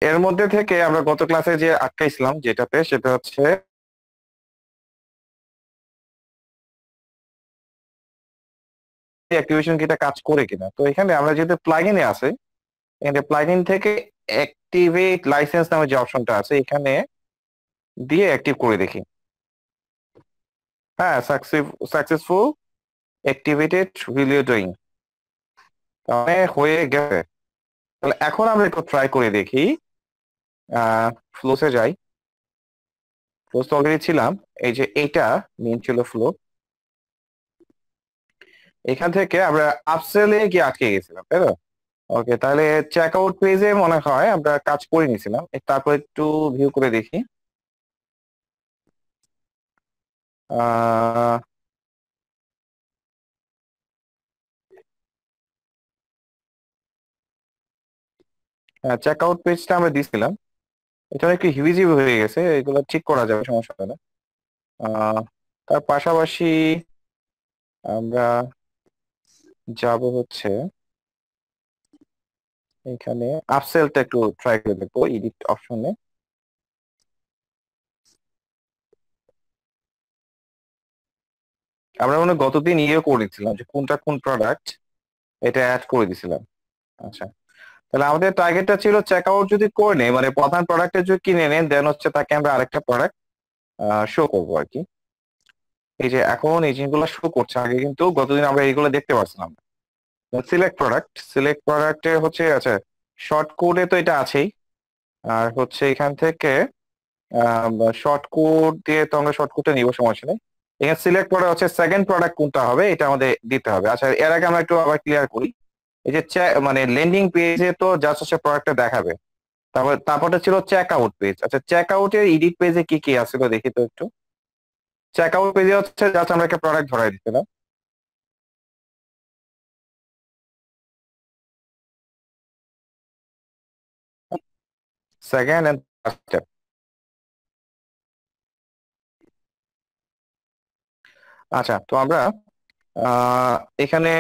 এর মধ্যে থেকে আমরা গত ক্লাসে যে আটকাইছিলাম যেটাতে, সেটা হচ্ছে অ্যাক্টিভেশন কিটা কাজ করে কিনা। তো এখানে আমরা যেহেতু প্লাগইনে আছে, এখানে প্লাগইন থেকে অ্যাক্টিভেট লাইসেন্স নামে যে অপশনটা আছে এখানে দিয়ে অ্যাক্টিভ করে দেখি। হ্যাঁ, সাকসেসফুল অ্যাক্টিভেটেড ভিডিও ড্রয়িং, তাহলে হয়ে গেছে। তাহলে এখন আমরা একটু ট্রাই করে দেখি। ফ্লোসে যাই। ফ্লোস তো অলরেডি ছিলাম। এই যে এইটা মেন ছিল ফ্লো। এখান থেকে আমরা আপসেলে গিয়ে আটকে গেছিলাম, তাই তো? ওকে, তাহলে চেক আউট পেজে মনে হয় আমরা কাজ করে নিয়েছিলাম। তারপর একটু ভিউ করে দেখি। আহ চেক আউট পেজটা আমরা দিছিলাম। এটা একটু হিবিজিবি হয়ে গেছে, এগুলো ঠিক করা যাবে, সমস্যা হবে না। আহ তার পাশাপাশি আমরা যাব হচ্ছে এখানে আপসেলটা একটু ট্রাই করে দেখবো এডিট অপশনে। আমরা মনে হয় গতদিন ইয়ে করেছিলাম যে কোনটা কোন প্রোডাক্ট, এটা অ্যাড করে দিছিলাম। আচ্ছা, তাহলে আমাদের টার্গেটটা ছিল চেক আউট যদি করে নেই, মানে প্রধান প্রোডাক্টের যদি কিনে নেন, দেন হচ্ছে তাকে আমরা আরেকটা প্রোডাক্ট শো করবো আর কি। এই যে এখন এই জিনিসগুলো শো করছে, আগে কিন্তু গতদিন আমরা এইগুলো দেখতে পাচ্ছিলাম। সিলেক্ট প্রোডাক্টে হচ্ছে, আচ্ছা, শর্ট কোডে তো এটা আছেই। আর হচ্ছে এখান থেকে শর্ট কোড দিয়ে তো আমরা শর্ট কোডটা নিব, সমস্যা নেই। এখানে সিলেক্ট প্রোডাক্ট হচ্ছে সেকেন্ড প্রোডাক্ট কোনটা হবে এটা আমাদের দিতে হবে। আচ্ছা, এর আগে আমরা একটু আবার ক্লিয়ার করি। এই যে মানে ল্যান্ডিং পেজে তো জাস্ট হচ্ছে প্রোডাক্টটা দেখাবে। তারপরটা ছিল চেক আউট পেজ। আচ্ছা, চেক আউটের এডিট পেজে কি কি আছে দেখি তো একটু। চেক আউট পেজে হচ্ছে জাস্ট আমরা একটা প্রোডাক্ট ধরাই দিচ্ছিলাম। Second and step. আচ্ছা, তো আমরা আহ, এখানে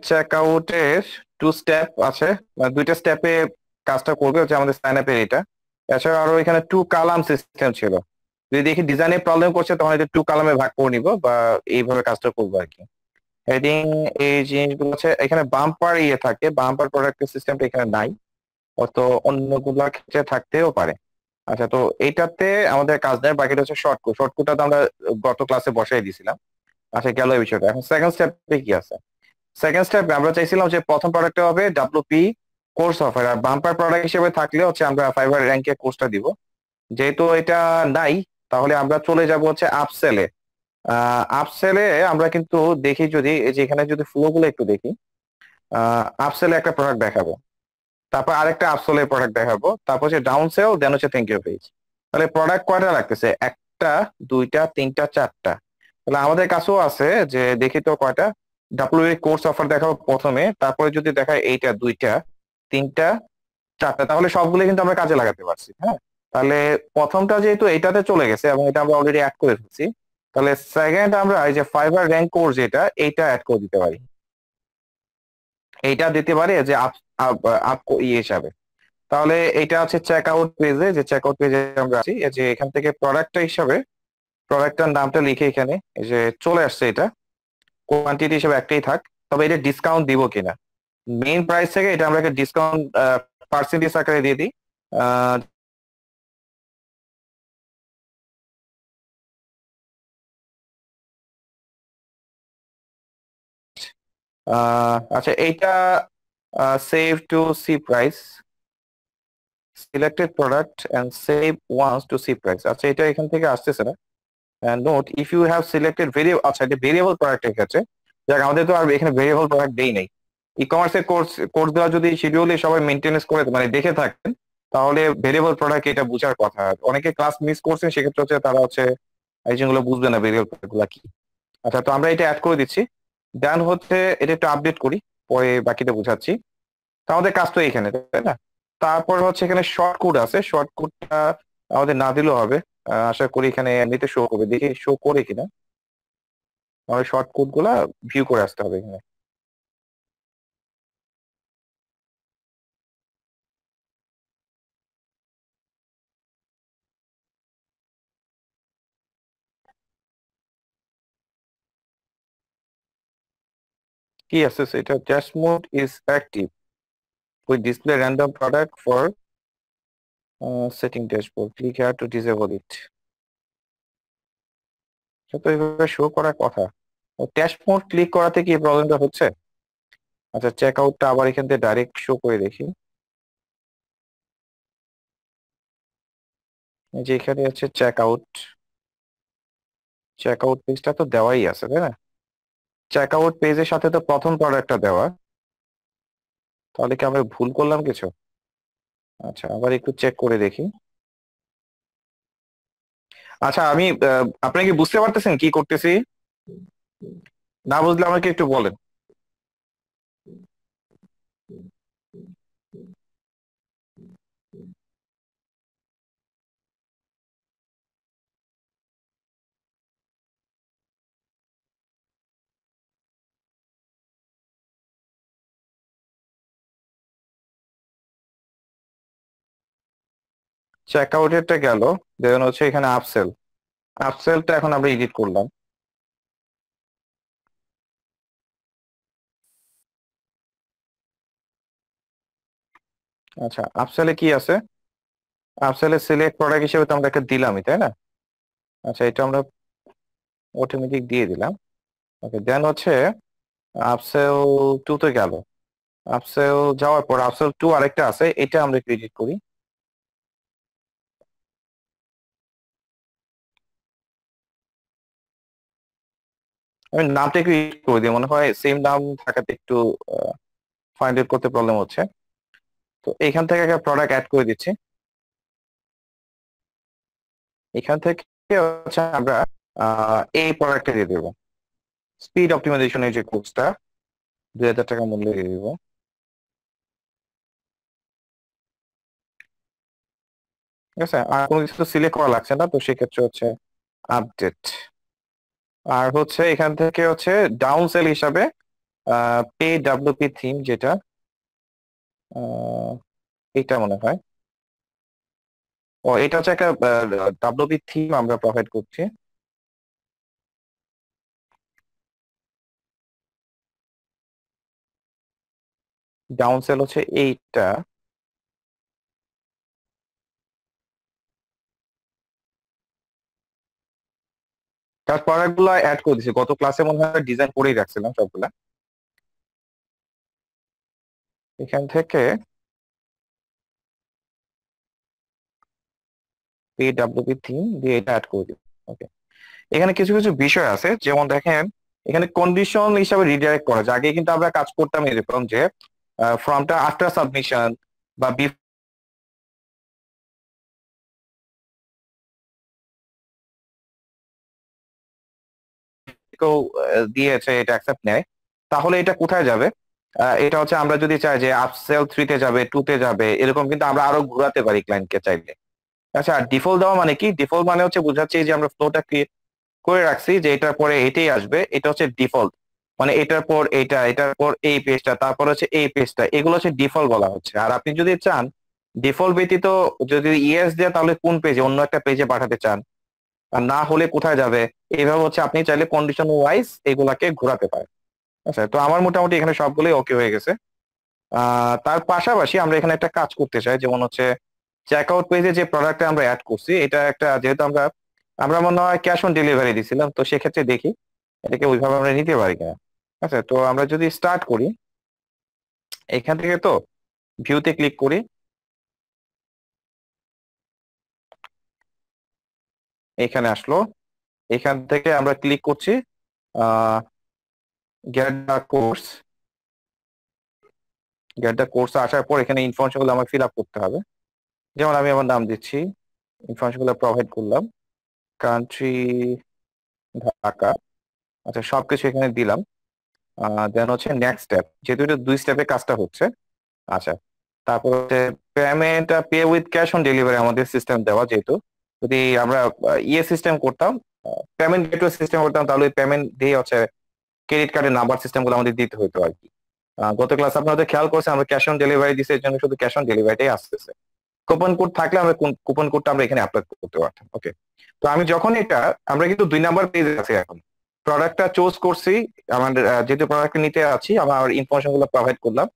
চেক আউটের টু স্টেপ আছে, মানে দুইটা স্টেপে কাজটা করবে, হচ্ছে আমাদের সাইন আপের এটা। এছাড়া আরো এখানে টু কালাম সিস্টেম ছিল। যদি দেখি ডিজাইনে প্রবলেম করছে তখন এটা টু কালামে ভাগ করে নিব, বা এইভাবে কাজটা করবো আর কি। হেডিং, এই জিনিসগুলো আছে এখানে। বাম্পার ইয়ে থাকে, বাম্পার প্রোডাক্টের সিস্টেমটা এখানে নাই, হয়তো অন্যগুলোর ক্ষেত্রে থাকতেও পারে। আচ্ছা, তো এইটাতে আমাদের কাজ নেই, বাকিটা হচ্ছে শর্টকুট। শর্টকুটটা তো আমরা গত ক্লাসে বসাই দিয়েছিলাম। আচ্ছা, গেল এই বিষয়টা। এখন সেকেন্ড স্টেপে কি আছে? সেকেন্ড স্টেপে আমরা চাইছিলাম যে প্রথম প্রোডাক্টটা হবে ডাব্লিউপি কোর্স অফার, আর বাম্পার প্রোডাক্ট হিসেবে থাকলে হচ্ছে আমরা ফাইবার র্যাঙ্কে কোর্সটা দিব। যেহেতু এটা নাই, তাহলে আমরা চলে যাব হচ্ছে আপসেলে। আপসেলে আমরা কিন্তু দেখি, যদি এই যে এখানে যদি ফ্লো গুলো একটু দেখি, আপসেলে একটা প্রোডাক্ট দেখাবো, তারপর আরেকটা আপসেলের প্রোডাক্ট দেখাবো, তারপর হচ্ছে ডাউন সেল, দেন হচ্ছে থ্যাংক ইউ পেজ। তাহলে প্রোডাক্ট কয়টা লাগতেছে? একটা, দুইটা, তিনটা, চারটা। তাহলে আমাদের কাছেও আছে, যে দেখি তো কয়টা। ডাব্লিউ কোর্স অফার দেখাবো প্রথমে, তারপরে যদি দেখায় এইটা, দুইটা, তিনটা, চারটা, তাহলে সবগুলো কিন্তু আমরা কাজে লাগাতে পারছি। হ্যাঁ, তাহলে প্রথমটা যেহেতু এইটাতে চলে গেছে এবং এটা আমরা অলরেডি অ্যাড করে ফেলছি, তাহলে সেকেন্ড আমরা এই যে ফাইবার র্যাঙ্ক কোর্স যেটা, এইটা অ্যাড করে দিতে পারি। এইটা দিতে পারি যে আপ আপ আপ ইয়ে হিসাবে। তাহলে এটা আছে চেক আউট পেজে, যে চেক আউট পেজে আমরা আছি, এই যে এখান থেকে প্রোডাক্টটা হিসাবে প্রোডাক্টটার নামটা লিখে এখানে এই যে চলে আসছে। এটা কোয়ান্টিটি হিসেবে একটাই থাক, তবে এটা ডিসকাউন্ট দিব কিনা। মেইন প্রাইস থেকে এটা আমরা একটা ডিসকাউন্ট পার্সেন্টেজ আকারে দিয়ে দিই। আহ, আচ্ছা, এইটা save to see price, selected product and save once to see price. আচ্ছা, এটা এখান থেকে আসতেছে না। Note if you have selected variable, আচ্ছা এটা ভেরিয়েবল প্রোডাক্টের ক্ষেত্রে। যাক, আমাদের তো আর এখানে ভেরিয়েবল প্রোডাক্ট দেই নাই। ই কমার্সের কোর্স কোর্স দেওয়া যদি শিডিউলে সবাই মেনটেনেন্স করে, মানে দেখে থাকেন, তাহলে ভেরিয়েবল প্রোডাক্ট এটা বুঝার কথা। অনেকে ক্লাস মিস করছেন, সেক্ষেত্রে হচ্ছে তারা হচ্ছে এই জিনিসগুলো বুঝবে না ভেরিয়েবল প্রোডাক্ট গুলা কি। আচ্ছা, তো আমরা এটা অ্যাড করে দিচ্ছি। দেন হচ্ছে এটা একটু আপডেট করি, পরে বাকিটা বুঝাচ্ছি। তো আমাদের কাজ তো এখানে, তাই না? তারপর হচ্ছে এখানে শর্ট কোড আছে, শর্ট কোডটা আমাদের না দিলেও হবে। আশা করি এখানে এমনিতে শো করবে, দেখি শো করে কিনা। আমাদের শর্ট কোড গুলা ভিউ করে আসতে হবে এখানে। কি আছে সেটা? Test mode is active with display random product for setting dashboard, click here to disable it. সেটা তো এইভাবে শো করার কথা। টেস্ট মোড ক্লিক করাতে কি প্রবলেমটা হচ্ছে? আচ্ছা, চেক আউটটা আবার এখান থেকে ডাইরেক্ট শো করে দেখি। এই যে এখানে হচ্ছে চেক আউট, চেক আউট পেজটা তো দেওয়াই আছে তাই না? চেক আউট পেজের সাথে তো প্রথম প্রোডাক্টটা দেওয়া, তাহলে কি আমরা ভুল করলাম কিছু? আচ্ছা, আবার একটু চেক করে দেখি। আচ্ছা, আমি আপনি কি বুঝতে পারতেছেন কি করতেছি? না বুঝলে আমাকে একটু বলেন। চেক আউটেরটা গেল, দেন হচ্ছে এখানে আপসেল, আপসেলটা এখন আমরা এডিট করলাম। আচ্ছা, আপসেলে কি আছে? আপসেলে সিলেক্ট প্রোডাক্ট হিসেবে তো আমরা একটা দিলামই তাই না? আচ্ছা, এটা আমরা অটোমেটিক দিয়ে দিলাম। ওকে, দেন হচ্ছে আপসেল টু তে গেল। আপসেল যাওয়ার পর আপসেল টু আরেকটা আছে, এটা আমরা একটু এডিট করি। আমি নামটা একটু এডিট করে দিই, মনে হয় সেম নাম থাকাতে একটু ফাইন্ড আউট করতে প্রবলেম হচ্ছে। তো এখান থেকে একটা প্রোডাক্ট অ্যাড করে দিচ্ছি। এখান থেকে হচ্ছে আমরা এই প্রোডাক্টটা দিয়ে দেবো, স্পিড অপটিমাইজেশনের যে কোর্সটা 2,000 টাকা মূল্যে দিয়ে দিব। ঠিক আছে, আর কোনো কিছু সিলেক্ট করা লাগছে না, তো সেক্ষেত্রে হচ্ছে আপডেট। আর হচ্ছে এখান থেকে হচ্ছে ডাউন সেল হিসাবে পে ডাব্লিউপি থিম, যেটা এটা মনে হয়, ও এটা হচ্ছে একটা ডাব্লিউপি থিম আমরা প্রোভাইড করছি। ডাউন সেল হচ্ছে এইটা। তার প্রোডাক্ট গুলো অ্যাড করে দিচ্ছি, গত ক্লাসে মনে হয় ডিজাইন করেই রাখছিলাম সবগুলা। এখান থেকে পে ডাব্লিউপি থিম দিয়ে এটা অ্যাড করে দিব। ওকে, এখানে কিছু কিছু বিষয় আছে, যেমন দেখেন এখানে কন্ডিশন হিসাবে রিডাইরেক্ট করা যায়। আগে কিন্তু আমরা কাজ করতাম এরকম যে ফর্মটা আফটার সাবমিশন বা কেউ দিয়েছে এটা অ্যাকসেপ্ট নেয়, তাহলে এটা কোথায় যাবে? এটা হচ্ছে আমরা যদি চাই যে আপসেল থ্রিতে যাবে, টুতে যাবে, এরকম কিন্তু আমরা আরো ঘোরাতে পারি ক্লায়েন্টকে চাইলে। আচ্ছা, ডিফল্ট দেওয়া মানে কি? ডিফল্ট মানে হচ্ছে বোঝাচ্ছে যে আমরা ফ্লোটা ক্রিয়েট করে রাখছি যে এটার পরে এটাই আসবে, এটা হচ্ছে ডিফল্ট। মানে এটার পর এটা, এটার পর এই পেজটা, তারপর হচ্ছে এই পেজটা, এগুলো হচ্ছে ডিফল্ট বলা হচ্ছে। আর আপনি যদি চান ডিফল্ট ব্যতীত যদি ইয়েস দেয়, তাহলে কোন পেজে, অন্য একটা পেজে পাঠাতে চান, আর না হলে কোথায় যাবে, এইভাবে হচ্ছে আপনি চাইলে কন্ডিশন ওয়াইজ এগুলাকে ঘোরাতে পারেন। আচ্ছা, তো আমার মোটামুটি এখানে সবগুলোই ওকে হয়ে গেছে। তার পাশাপাশি আমরা এখানে একটা কাজ করতে চাই, যেমন হচ্ছে চেক আউট পেজে যে প্রোডাক্টটা আমরা অ্যাড করছি, এটা একটা, যেহেতু আমরা আমরা মনে হয় ক্যাশ অন ডেলিভারি দিছিলাম, তো সেক্ষেত্রে দেখি এটাকে ওইভাবে আমরা নিতে পারি কিনা। আচ্ছা, তো আমরা যদি স্টার্ট করি এখান থেকে, তো ভিউতে ক্লিক করি, এখানে আসলো। এখান থেকে আমরা ক্লিক করছি ah get the course. Get the course আসার পর এখানে ইনফরমেশন গুলো আমার ফিল আপ করতে হবে। যেমন আমি আমার নাম দিচ্ছি, ইনফরমেশন গুলো প্রোভাইড করলাম, কান্ট্রি ঢাকা। আচ্ছা, সবকিছু এখানে দিলাম। দেন হচ্ছে নেক্সট স্টেপ, যেহেতু এটা দুই স্টেপে কাজটা হচ্ছে। আচ্ছা, তারপর হচ্ছে payment, pay with cash on delivery আমাদের সিস্টেম দেওয়া, যেহেতু যদি আমরা ইয়ে সিস্টেম করতাম, পেমেন্ট গেটওয়ে সিস্টেম করতাম, তাহলে পেমেন্ট দিয়ে হচ্ছে ক্রেডিট কার্ডের নাম্বার সিস্টেম গুলো আমাদের দিতে হতো আর কি। গত ক্লাস আপনাদের খেয়াল করছেন আমরা ক্যাশ অন ডেলিভারি দিচ্ছি, এর জন্য শুধু ক্যাশ অন ডেলিভারিটাই আসতেছে। কুপন কোড থাকলে আমরা কুপন কোডটা আমরা এখানে অ্যাপ্লাই করতে পারতাম। ওকে, তো আমি যখন এটা, আমরা কিন্তু 2 নাম্বার পেজে আছি এখন। প্রোডাক্টটা চুজ করছি, আমাদের যেহেতু প্রোডাক্ট নিতে আছি আমার ইনফরমেশন গুলো প্রোভাইড করলাম,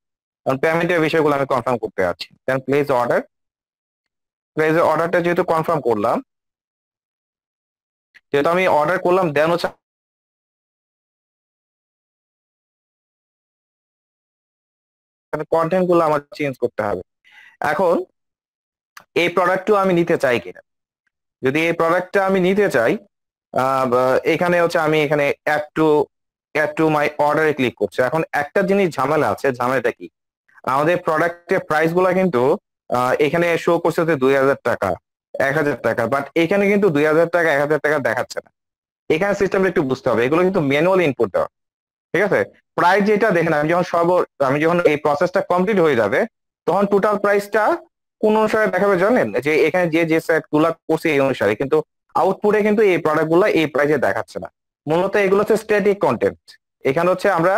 কারণ পেমেন্টের বিষয়গুলো আমি কনফার্ম করতে আছি। দেন প্লেস অর্ডার, প্লেস অর্ডারটা যেহেতু কনফার্ম করলাম, যেহেতু আমি অর্ডার করলাম, দেন হচ্ছে কন্টেন্ট গুলো আমার চেঞ্জ করতে হবে। এখন এই প্রোডাক্টও আমি নিতে চাই কিনা, যদি এই প্রোডাক্টটা আমি নিতে চাই, এখানে হচ্ছে আমি এখানে অ্যাড টু মাই অর্ডারে ক্লিক করছি। এখন একটা জিনিস ঝামেলা আছে, ঝামেলাটা কি, আমাদের প্রোডাক্টের প্রাইস গুলা কিন্তু এখানে শো করছে হচ্ছে 2000 টাকা, 1000 টাকা, বাট এখানে কিন্তু 2000 টাকা 1000 টাকা দেখাচ্ছে না। এখানে সিস্টেমটা একটু বুঝতে হবে, এগুলো কিন্তু ম্যানুয়াল ইনপুট দেওয়া, ঠিক আছে। প্রাইস যেটা দেখেন, আমি যখন এই প্রসেসটা কমপ্লিট হয়ে যাবে, তখন টোটাল প্রাইসটা কোন অনুসারে দেখাবে জানেন, যে এখানে যে যে সেট গুলা করছে এই অনুসারে, কিন্তু আউটপুটে কিন্তু এই প্রোডাক্ট গুলা এই প্রাইসে দেখাচ্ছে না। মূলত এগুলো হচ্ছে স্ট্যাটিক কন্টেন্ট। এখানে হচ্ছে আমরা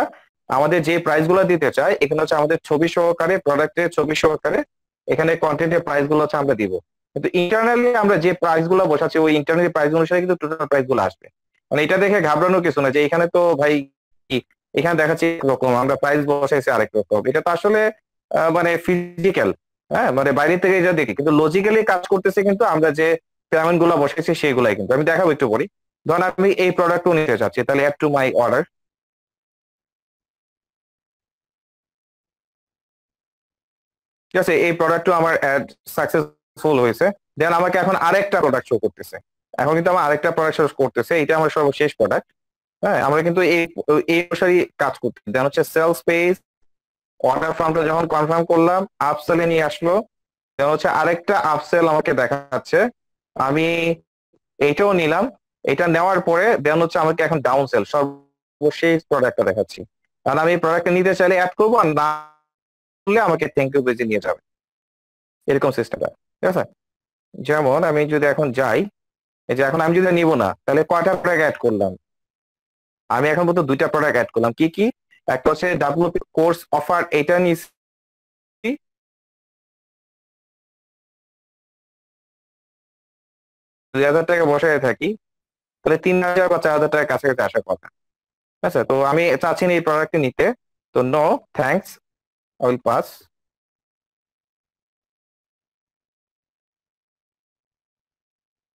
আমাদের যে প্রাইস গুলো দিতে চাই, এখানে হচ্ছে আমাদের ছবি সহকারে, প্রোডাক্টের ছবি সহকারে এখানে কন্টেন্টের প্রাইস গুলো হচ্ছে আমরা দিব। কিন্তু ইন্টারনালি আমরা যে প্রাইস গুলো বসাচ্ছি, ওই ইন্টারনালি প্রাইস অনুসারে কিন্তু টোটাল প্রাইস গুলো আসবে। মানে এটা দেখে ঘাবড়ানোর কিছু না যে এখানে তো ভাই কি, এখানে দেখাচ্ছি একরকম, আমরা প্রাইস বসাইছি আরেক রকম। এটা তো আসলে মানে ফিজিক্যাল, হ্যাঁ, মানে বাইরে থেকে যা দেখি, কিন্তু লজিক্যালি কাজ করতেছে কিন্তু আমরা যে পেমেন্ট গুলো বসাইছি সেইগুলাই। কিন্তু আমি দেখাবো একটু পরে। ধরুন আমি এই প্রোডাক্টও নিতে চাচ্ছি, তাহলে অ্যাড টু মাই অর্ডার, ঠিক আছে, এই প্রোডাক্টও আমার অ্যাড সাকসেসফুল হয়েছে। দেন আমাকে এখন আরেকটা প্রোডাক্ট শো করতেছে, এখন কিন্তু আমার আরেকটা প্রোডাক্ট শো করতেছে, এটা আমার সর্বশেষ প্রোডাক্ট। হ্যাঁ, আমরা কিন্তু এই অনুসারে কাজ করতে, দেন হচ্ছে সেলস পেজ, অর্ডার ফর্মটা যখন কনফার্ম করলাম, আপসেলে নিয়ে আসলো, দেন হচ্ছে আরেকটা আপসেল আমাকে দেখাচ্ছে, আমি এইটাও নিলাম। এটা নেওয়ার পরে দেন হচ্ছে আমাকে এখন ডাউন সেল, সর্বশেষ প্রোডাক্টটা দেখাচ্ছি। কারণ আমি প্রোডাক্টটা নিতে চাইলে অ্যাড করবো, আর না করলে আমাকে থ্যাংক ইউ পেজে নিয়ে যাবে, এরকম সিস্টেমটা, ঠিক আছে। যেমন আমি যদি এখন যাই, এই যে এখন আমি যদি নিব না, তাহলে কয়টা প্রোডাক্ট অ্যাড করলাম, আমি এখন পর্যন্ত দুইটা প্রোডাক্ট অ্যাড করলাম। কি কি? একটা হচ্ছে ডাব্লিউপি কোর্স অফার, এটা নিচ্ছি 2000 টাকা বসায় থাকি, তাহলে 3000 বা 4000 টাকার কাছাকাছি আসার কথা। আচ্ছা, তো আমি চাচ্ছি না এই প্রোডাক্টটি নিতে, তো no thanks, I will pass.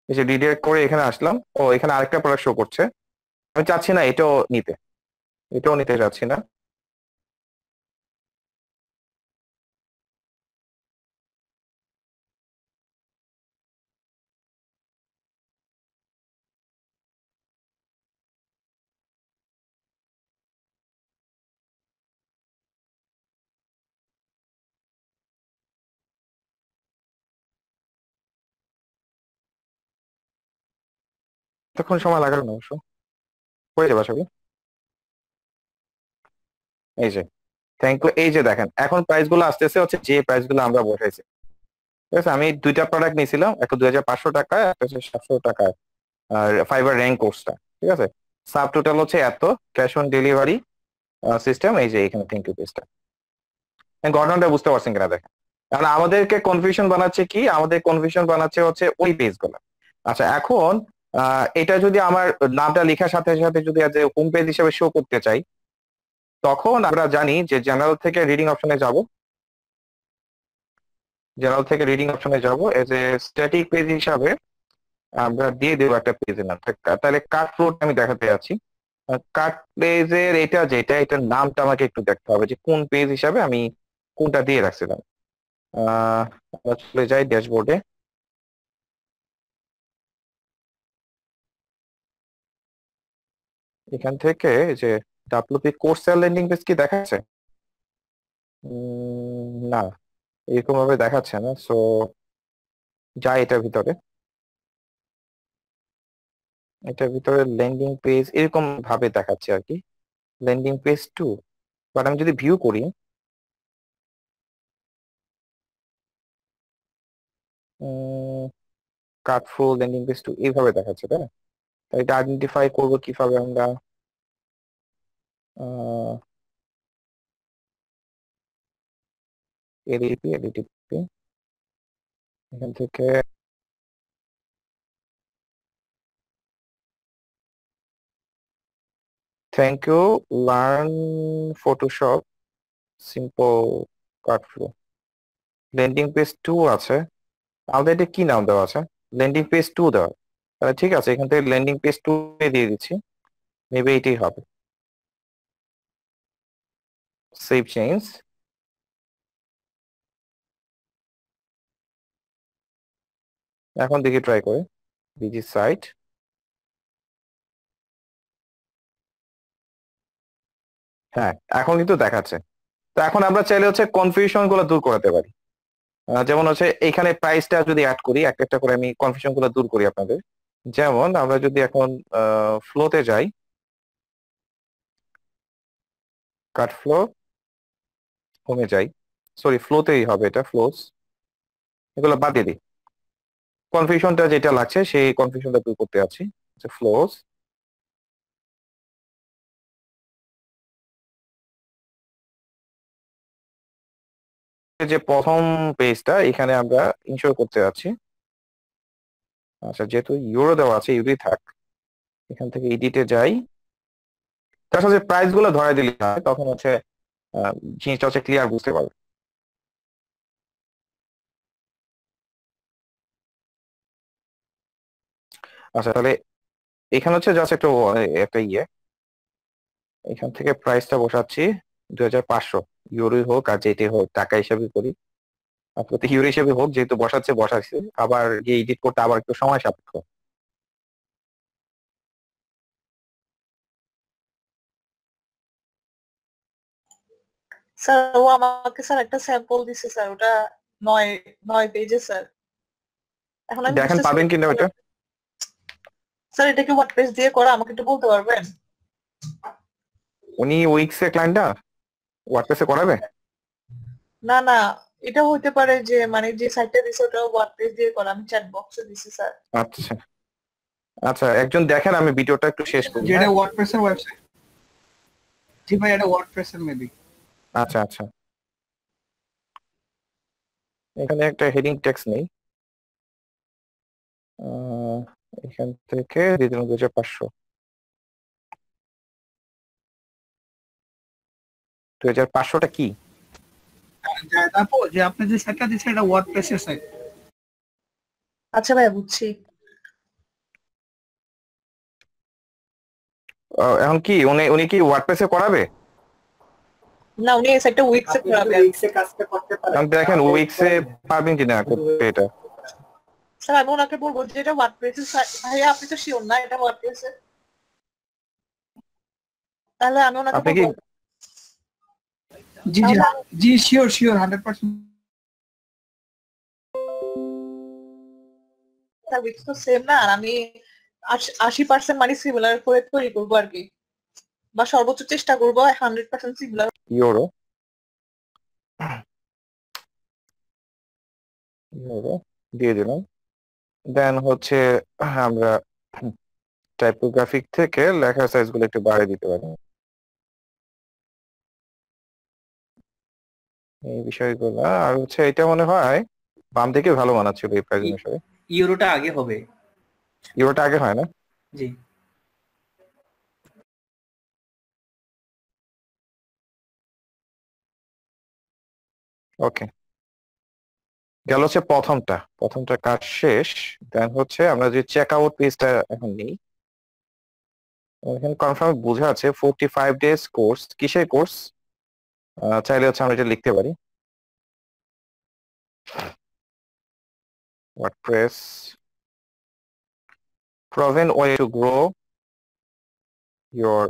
এই যে ডিডাক্ট করে এখানে আসলাম, ও এখানে আরেকটা প্রোডাক্ট শো করছে, আমি চাচ্ছি না এটাও নিতে, এটাও নিতে চাচ্ছি না। তখন সময় লাগালো না অবশ্য, হয়ে যাবে সবই। এই যে থ্যাংক ইউ, এই যে দেখেন এখন প্রাইস গুলো আসতেছে হচ্ছে যে প্রাইস গুলো আমরা বসাইছি, ঠিক আছে। আমি দুইটা প্রোডাক্ট নিয়েছিলাম, একটা 2500 টাকা, একটা হচ্ছে 700 টাকা, আর ফাইবার র্যাঙ্ক কোর্সটা, ঠিক আছে। সাব টোটাল হচ্ছে এত, ক্যাশ অন ডেলিভারি সিস্টেম, এই যে এখানে থ্যাংক ইউ পেজটা। ঘটনাটা বুঝতে পারছেন কিনা দেখেন। কারণ আমাদেরকে কনফিউশন বানাচ্ছে কি, আমাদের কনফিউশন বানাচ্ছে হচ্ছে ওই পেজ গুলো। আচ্ছা, এখন এটা যদি আমার নামটা লেখার সাথে সাথে যদি হোম পেজ হিসেবে শো করতে চাই, তখন আমরা জানি যে জেনারেল থেকে রিডিং অপশনে যাব, জেনারেল থেকে রিডিং অপশনে যাব, এজ এ স্ট্যাটিক পেজ হিসাবে আমরা দিয়ে দেবো একটা পেজের নাম। তাহলে কাট ফ্লোট আমি দেখাতে যাচ্ছি, কাট পেজের এটা যেটা, এটার নামটা আমাকে একটু দেখতে হবে যে কোন পেজ হিসাবে আমি কোনটা দিয়ে রাখছিলাম। আমরা চলে যাই ড্যাশবোর্ডে, এখান থেকে এই যে ডাব্লিউপি কোর্স ল্যান্ডিং পেজ কি দেখাচ্ছে? না, এরকম ভাবে দেখাচ্ছে না। সো যাই এটার ভিতরে, এটার ভিতরে ল্যান্ডিং পেজ এরকম ভাবে দেখাচ্ছে আর কি, ল্যান্ডিং পেজ 2। বাট আমি যদি ভিউ করি, কার্ডফুল ল্যান্ডিং পেজ 2 এইভাবে দেখাচ্ছে, তাই না? তাই এটা আইডেন্টিফাই করবো কিভাবে আমরা? এডিপি এডিটিপি, এখান থেকে thank you, learn Photoshop, simple cart flow. Landing page 2 আছে, আমাদের এটা কি নাম দেওয়া আছে? ল্যান্ডিং পেজ 2 দেওয়া। তাহলে ঠিক আছে, এখান থেকে ল্যান্ডিং পেজ 2 দিয়ে দিচ্ছি, মেবি এটাই হবে। Save change. এখন দেখি ট্রাই করে বিজি সাইট। হ্যাঁ, এখন কিন্তু দেখাচ্ছে। তো এখন আমরা চাইলে হচ্ছে কনফিউশন গুলো দূর করতে পারি। যেমন হচ্ছে এখানে প্রাইসটা যদি অ্যাড করি, একটা একটা করে আমি কনফিউশন গুলো দূর করি আপনাদের। যেমন আমরা যদি এখন ফ্লোতে যাই, কাট ফ্লো, হোমে যাই, সরি ফ্লোতেই হবে, এটা ফ্লোস, এগুলো বাদ দিয়ে দিই। কনফিউশনটা যেটা লাগছে সেই কনফিউশনটা দূর করতে আছি, ফ্লোস। যে প্রথম পেজটা এখানে আমরা ইনশোর করতে যাচ্ছি। আচ্ছা, যেহেতু ইউরো দেওয়া আছে ইউরোই থাক, এখান থেকে এডিটে যাই। তার সাথে প্রাইস গুলো ধরাই দিলে হয়, তখন হচ্ছে আহ, জিনিসটা হচ্ছে ক্লিয়ার বুঝতে পারবে। আচ্ছা, তাহলে এখানে হচ্ছে জাস্ট একটা একটা এখান থেকে প্রাইসটা বসাচ্ছি 2500, ইউরোই হোক আর যেটাই হোক, টাকা হিসাবে করি, আপাতত ইউরো হিসেবে হোক, যেহেতু বসাচ্ছি, আবার গিয়ে এডিট করতে আবার একটু সময় সাপেক্ষ। স্যার ও আমাকে স্যার একটা স্যাম্পল দিছে স্যার, ওটা 9 পেজে স্যার। এখন আমি দেখেন বুঝতেছি না পাবেন কি কিনা ওইটা। করব। স্যার এটা কি ওয়ার্ডপ্রেস দিয়ে করা, আমাকে একটু বলতে পারবেন? উনি উইক্সে ক্লায়েন্টটা ওয়ার্ডপ্রেসে করাবে? না না, এটা হইতে পারে যে মানে যে সাইটটা দিছে ওটা ওয়ার্ডপ্রেস দিয়ে করা, আমি চ্যাট বক্সে দিছি স্যার। আচ্ছা আচ্ছা, একজন দেখেন, আমি ভিডিওটা একটু শেষ করি, যেটা হ্যাঁ। ওয়ার্ডপ্রেসের ওয়েবসাইট। জি ভাই, এটা ওয়ার্ডপ্রেসের মেবি। আচ্ছা আচ্ছা, এখানে একটা হেডিং টেক্সট নেই, আহ, এখান থেকে দিয়ে দিলাম 2500। 2500টা কি? তারপর যে আপনি যে সাইটটা দিচ্ছেন এটা ওয়ার্ডপ্রেসের সাইট। আচ্ছা ভাইয়া, বুঝছি। এখন কি উনি উনি কি ওয়ার্ডপ্রেসে করাবে? না, উনি এই সাইটটা উইক্সে করাবে। উইক্সে কাজটা করতে পারেন। এখন দেখেন উইক্সে পারবেন কিনা করতে এটা। স্যার আমি ওনাকে বলবো যে এটা ওয়ার্ডপ্রেসের ভাইয়া, আপনি তো শিওর না এটা ওয়ার্ডপ্রেসের? তাহলে আমি ওনাকে আপনি কি? বলবো। জি জি তাহলে জি, শিওর শিওর 100%। উইক্স তো সেম না, আর আমি 80% মানে সিমিলার করে তৈরি করবো আর কি, বা সর্বোচ্চ চেষ্টা করবো 100% সিমিলার। ইউরো, ইউরো দিয়ে দিলাম। দেন হচ্ছে আমরা টাইপোগ্রাফিক থেকে লেখার সাইজ গুলো একটু বাড়িয়ে দিতে পারি, এই বিষয়গুলো। আর হচ্ছে এটা মনে হয় বাম দিকে ভালো মানাচ্ছিল এই প্রাইস অনুসারে। ইউরোটা আগে হবে। ইউরোটা আগে হয় না? জি। ওকে, গেল হচ্ছে প্রথমটা কাজ শেষ। দেন হচ্ছে আমরা যে চেক আউট পেজটা এখন নিই, এখানে কনফার্ম বোঝা আছে 45 ডেজ কোর্স। কিসের কোর্স? চাইলে হচ্ছে আমরা এটা লিখতে পারি, WordPress proven way to grow your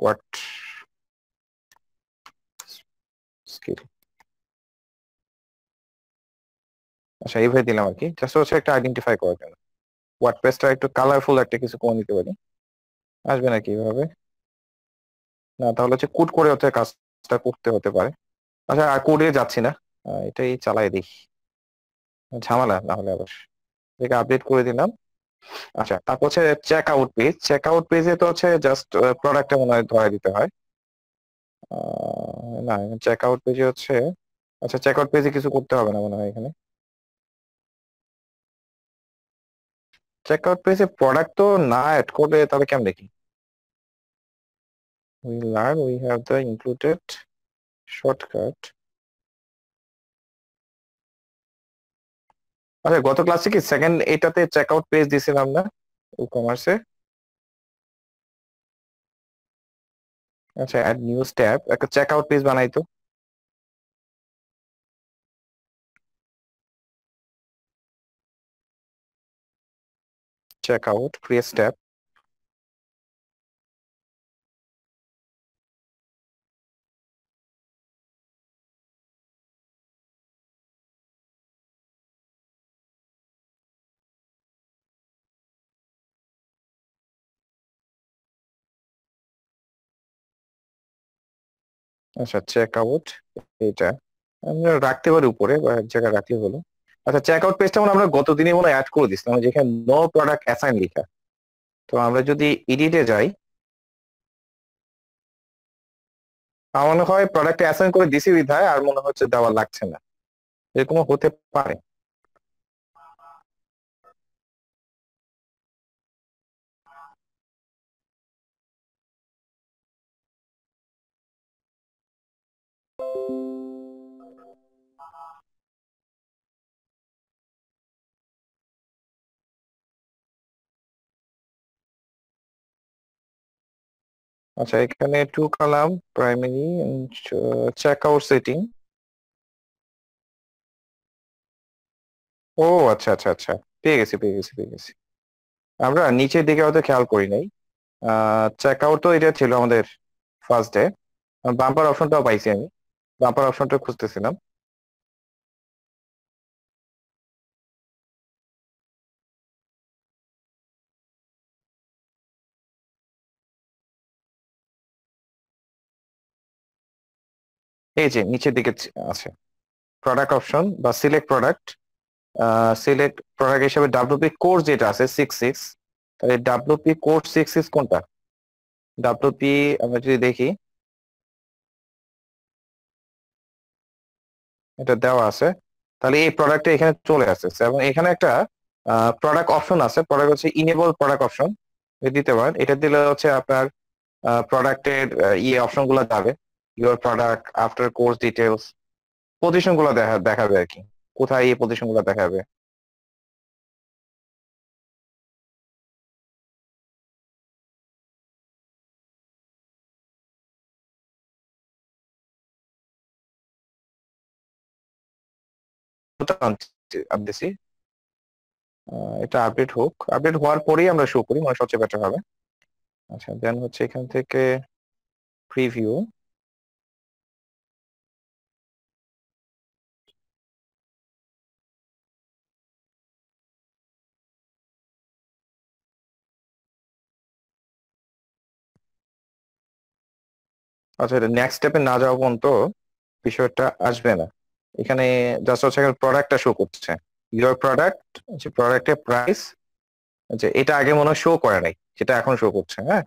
what skill। আচ্ছা, এইভাবে দিলাম আর কি, জাস্ট হচ্ছে একটা আইডেন্টিফাই করার জন্য। ওয়ার্ডপ্রেসটা একটু কালারফুল একটা কিছু করে নিতে পারি, আসবে নাকি এইভাবে? না, তাহলে হচ্ছে কোড করে হচ্ছে কাজটা করতে হতে পারে। আচ্ছা, আর কোডে যাচ্ছি না, এটাই চালাই দিই, ঝামেলা না হলে আবার। এটাকে আপডেট করে দিলাম। আচ্ছা, তারপর হচ্ছে চেক আউট পেজে তো হচ্ছে জাস্ট প্রোডাক্টটা মনে হয় ধরাই দিতে হয়। না, চেক আউট পেজে হচ্ছে, আচ্ছা চেক আউট পেজে কিছু করতে হবে না মনে হয় এখানে। চেক আউট পেজে প্রোডাক্ট তো না অ্যাড করে তাহলে কেমন দেখি? We learn we have the included shortcut. আচ্ছা, গত ক্লাসে কি সেকেন্ড এটাতে চেক আউট পেজ দিছিলাম না ই কমার্সে? আচ্ছা, অ্যাড নিউজ ট্যাব, একটা চেক আউট পেজ বানাই তো। Check out create tab. আচ্ছা, চেক আউট এটা আমরা রাখতে পারি উপরে বা এক জায়গায় রাখলে হলো। আচ্ছা, চেক আউট পেজটা আমরা গত দিনে মনে অ্যাড করে দিছিলাম, যেখানে নো প্রোডাক্ট অ্যাসাইন লেখা। তো আমরা যদি এডিটে যাই, আমার মনে হয় প্রোডাক্ট অ্যাসাইন করে দিছি বিধায় আর মনে হচ্ছে দেওয়া লাগছে না, এরকমও হতে পারে। আচ্ছা, এখানে two column primary check out setting. ও আচ্ছা আচ্ছা আচ্ছা, পেয়ে গেছি। আমরা নিচের দিকে হয়তো খেয়াল করি নাই। চেক আউট তো এটা ছিল আমাদের ফার্স্ট ডে। বাম্পার অপশনটাও পাইছি আমি, বাম্পার অপশনটা খুঁজতেছিলাম। এই যে নিচের দিকে আছে প্রোডাক্ট অপশন বা সিলেক্ট প্রোডাক্ট। সিলেক্ট প্রোডাক্ট হিসেবে ডাব্লিউপি কোর্স যেটা আছে 66, তাহলে ডাব্লিউপি কোর্স 66 কোনটা? ডাব্লিউপি আমরা যদি দেখি, এটা দেওয়া আছে, তাহলে এই প্রোডাক্টটা এখানে চলে আসছে এবং এখানে একটা প্রোডাক্ট অপশন আছে, প্রোডাক্ট হচ্ছে ইনেবল প্রোডাক্ট অপশন, দিতে পারেন। এটা দিলে হচ্ছে আপনার প্রোডাক্টের ইয়ে অপশন গুলো যাবে, your product after course details, position গুলো দেখাবে আর কি, কোথায় এই পজিশন গুলো দেখাবে। আপডেটছি, এটা আপডেট হোক, আপডেট হওয়ার পরেই আমরা শো করি, মানে সবচেয়ে বেটার হবে। আচ্ছা, দেন হচ্ছে এখান থেকে প্রিভিউ। আচ্ছা, এটা নেক্সট স্টেপে না যাওয়া পর্যন্ত বিষয়টা আসবে না। এখানে জাস্ট হচ্ছে এখানে প্রোডাক্টটা শো করছে, ইউর প্রোডাক্ট, যে প্রোডাক্টের প্রাইস, যে এটা আগে মনে হয় শো করে নাই, সেটা এখন শো করছে। হ্যাঁ,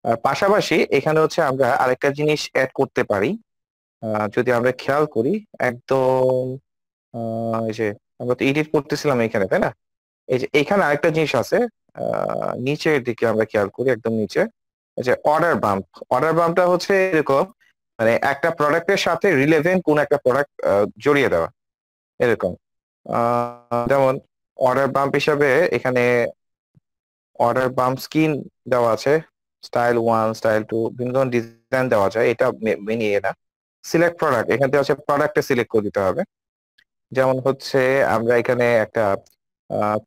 আর পাশাপাশি এখানে হচ্ছে আমরা আরেকটা জিনিস অ্যাড করতে পারি। যদি আমরা খেয়াল করি একদম, এই যে আমরা তো এডিট করতেছিলাম এখানে, তাই না? এই যে এখানে আরেকটা জিনিস আছে, নিচের দিকে আমরা খেয়াল করি, একদম নিচে, এই যে অর্ডার বাম্প। অর্ডার বাম্পটা হচ্ছে এরকম, মানে একটা প্রোডাক্টের সাথে রিলেভেন্ট কোন একটা প্রোডাক্ট জড়িয়ে দেওয়া, এরকম। যেমন অর্ডার বাম্প হিসাবে এখানে অর্ডার বাম্প স্কিন দেওয়া আছে, স্টাইল 1 স্টাইল 2 বিভিন্ন ধরনের ডিজাইন দেওয়া যায়, এটা মেনে না। সিলেক্ট প্রোডাক্ট, এখান থেকে হচ্ছে প্রোডাক্টে সিলেক্ট করে দিতে হবে। যেমন হচ্ছে আমরা এখানে একটা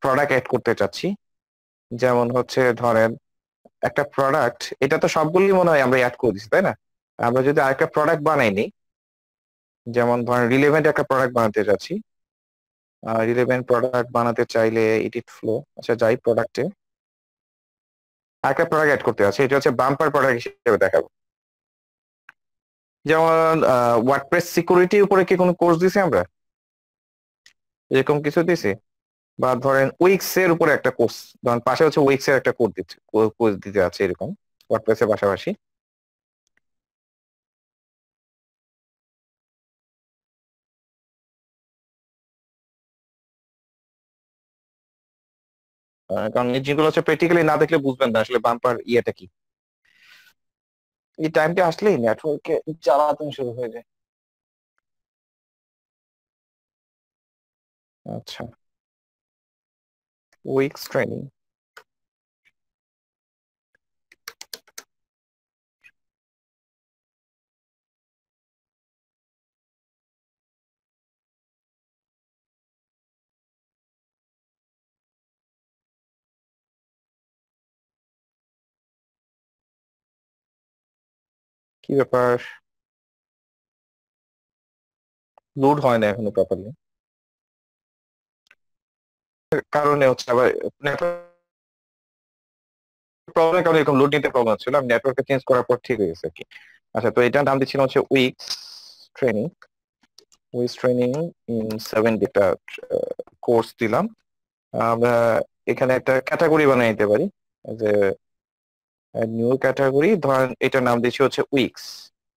প্রোডাক্ট অ্যাড করতে চাচ্ছি, যেমন হচ্ছে ধরেন একটা প্রোডাক্ট, এটা তো সবগুলোই মনে হয় আমরা অ্যাড করে দিচ্ছি, তাই না? আমরা যদি আরেকটা প্রোডাক্ট বানাই নিই, যেমন ধরেন রিলেভেন্ট একটা প্রোডাক্ট বানাতে চাচ্ছি, রিলেভেন্ট প্রোডাক্ট বানাতে চাইলে এডিট ফ্লো, আচ্ছা যাই প্রোডাক্টে আরেকটা প্রোডাক্ট অ্যাড করতে আছে, এটা হচ্ছে বাম্পার প্রোডাক্ট হিসেবে দেখাবো। যেমন ওয়ার্ডপ্রেস সিকিউরিটির উপরে কি কোনো কোর্স দিছি আমরা, এরকম কিছু দিছি? বা ধরেন উইক্স এর উপরে একটা কোর্স, ধরেন পাশে হচ্ছে উইক্স এর একটা কোর্স দিচ্ছে, কোর্স দিতে আছে এরকম ওয়ার্ডপ্রেস এর পাশাপাশি। কারণ এই জিনিসগুলো হচ্ছে প্র্যাকটিক্যালি না দেখলে বুঝবেন না আসলে বাম্পার ইয়েটা কি। এই টাইমটা আসলেই নেটওয়ার্কে জ্বালাতন শুরু হয়ে যায়। আচ্ছা, উইকস ট্রেনিং। কি ব্যাপার, লোড হয় না এখনো প্রপারলি, কারণে হচ্ছে আবার নেটওয়ার্ক প্রবলেমের কারণে এরকম লোড নিতে প্রবলেম ছিল, আমি নেটওয়ার্কটা চেঞ্জ করার পর ঠিক হয়ে গেছে আর কি। আচ্ছা, তো এটার নাম দিচ্ছিলাম হচ্ছে weeks training. Weeks training in 7 data course দিলাম। আমরা এখানে একটা ক্যাটাগরি বানিয়ে নিতে পারি, যে নিউ ক্যাটাগরি, ধরেন এটার নাম দিচ্ছি হচ্ছে উইকস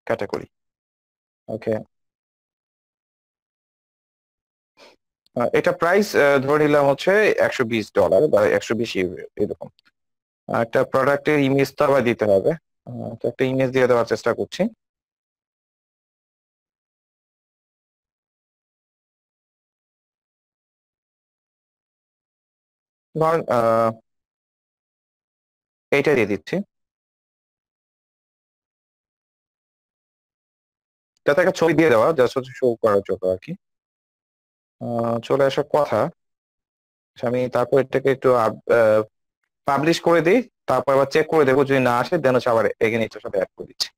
ক্যাটাগরি। ওকে, এটা প্রাইস ধরে নিলাম হচ্ছে $120 বা 120 ইউরো এরকম। একটা প্রোডাক্টের ইমেজ তো আবার দিতে হবে, তো একটা ইমেজ দিয়ে দেওয়ার চেষ্টা করছি। ধরেন এইটা দিয়ে দিচ্ছি, যাতে একটা ছবি দিয়ে দেওয়া জাস্ট হচ্ছে শো করার জন্য আর কি। চলে আসার কথা। আচ্ছা, আমি তারপর এটাকে একটু পাবলিশ করে দিই, তারপর আবার চেক করে দেখবো, যদি না আসে দেন হচ্ছে আবার এগেন এটার সাথে অ্যাড করে দিচ্ছি।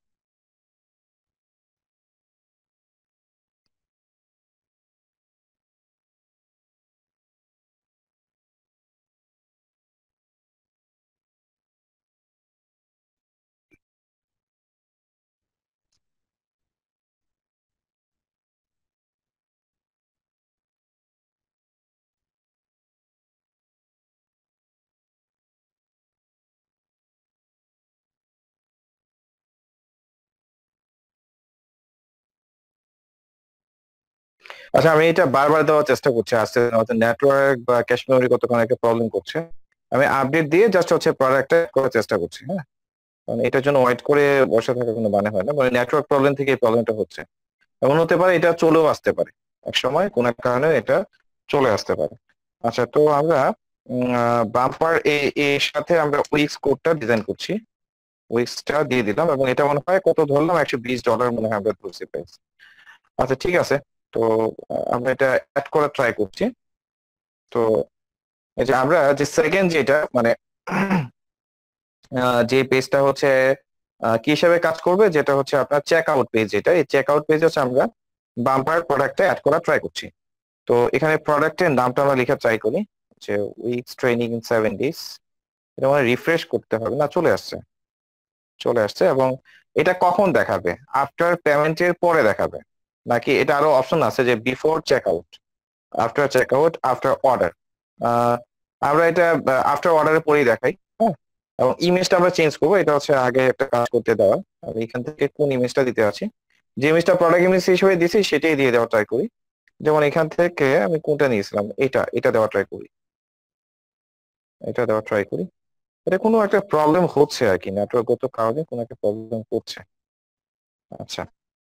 আচ্ছা, আমি এটা বারবার দেওয়ার চেষ্টা করছি, আসতে হয়তো নেটওয়ার্ক বা ক্যাশ মেমোরি কতক্ষণ একটা প্রবলেম করছে। আমি আপডেট দিয়ে জাস্ট হচ্ছে প্রোডাক্টটা করার চেষ্টা করছি, হ্যাঁ। কারণ এটার জন্য ওয়েট করে বসে থাকার কোনো মানে হয় না, মানে নেটওয়ার্ক প্রবলেম থেকে এই প্রবলেমটা হচ্ছে। এমন হতে পারে এটা চলেও আসতে পারে, এক সময় কোন এক কারণে এটা চলে আসতে পারে। আচ্ছা, তো আমরা বাম্পার এর সাথে আমরা উইক্স কোডটা ডিজাইন করছি। উইক্সটা দিয়ে দিলাম এবং এটা মনে হয় কত ধরলাম, $120 মনে হয় আমরা ধরছি প্রাইস। আচ্ছা, ঠিক আছে। তো আমরা এটা অ্যাড করার ট্রাই করছি। তো এই যে আমরা যে সেকেন্ড যেটা মানে যে পেজটা হচ্ছে কি হিসাবে কাজ করবে, যেটা হচ্ছে আপনার চেক আউট পেজ, যেটা এই চেক আউট পেজ হচ্ছে আমরা বাম্পার প্রোডাক্টে অ্যাড করা ট্রাই করছি। তো এখানে প্রোডাক্টের নামটা আমরা লেখা ট্রাই করি, যে উইকস ট্রেনিং ইন 7 ডেজ। এটা মানে রিফ্রেশ করতে হবে, না চলে আসছে, চলে আসছে। এবং এটা কখন দেখাবে, আফটার পেমেন্টের পরে দেখাবে, নাকি এটা আরো অপশন আছে যে before check out, after check out, after order? আমরা এটা আফটার অর্ডারের পরেই দেখাই, হ্যাঁ। এবং ইমেজটা আমরা চেঞ্জ করবো, এটা হচ্ছে আগে একটা কাজ করতে দেওয়া। আমি এখান থেকে কোন ইমেজটা দিতে আছি, যে ইমেজটা প্রোডাক্ট ইমেজ হিসেবে দিয়েছি সেটাই দিয়ে দেওয়া ট্রাই করি। যেমন এখান থেকে আমি কোনটা নিয়েছিলাম, এটা এটা দেওয়া ট্রাই করি, এটা দেওয়া ট্রাই করি। এটা কোনো একটা প্রবলেম হচ্ছে আর কি, নেটওয়ার্কগত কারণে কোনো একটা প্রবলেম হচ্ছে। আচ্ছা,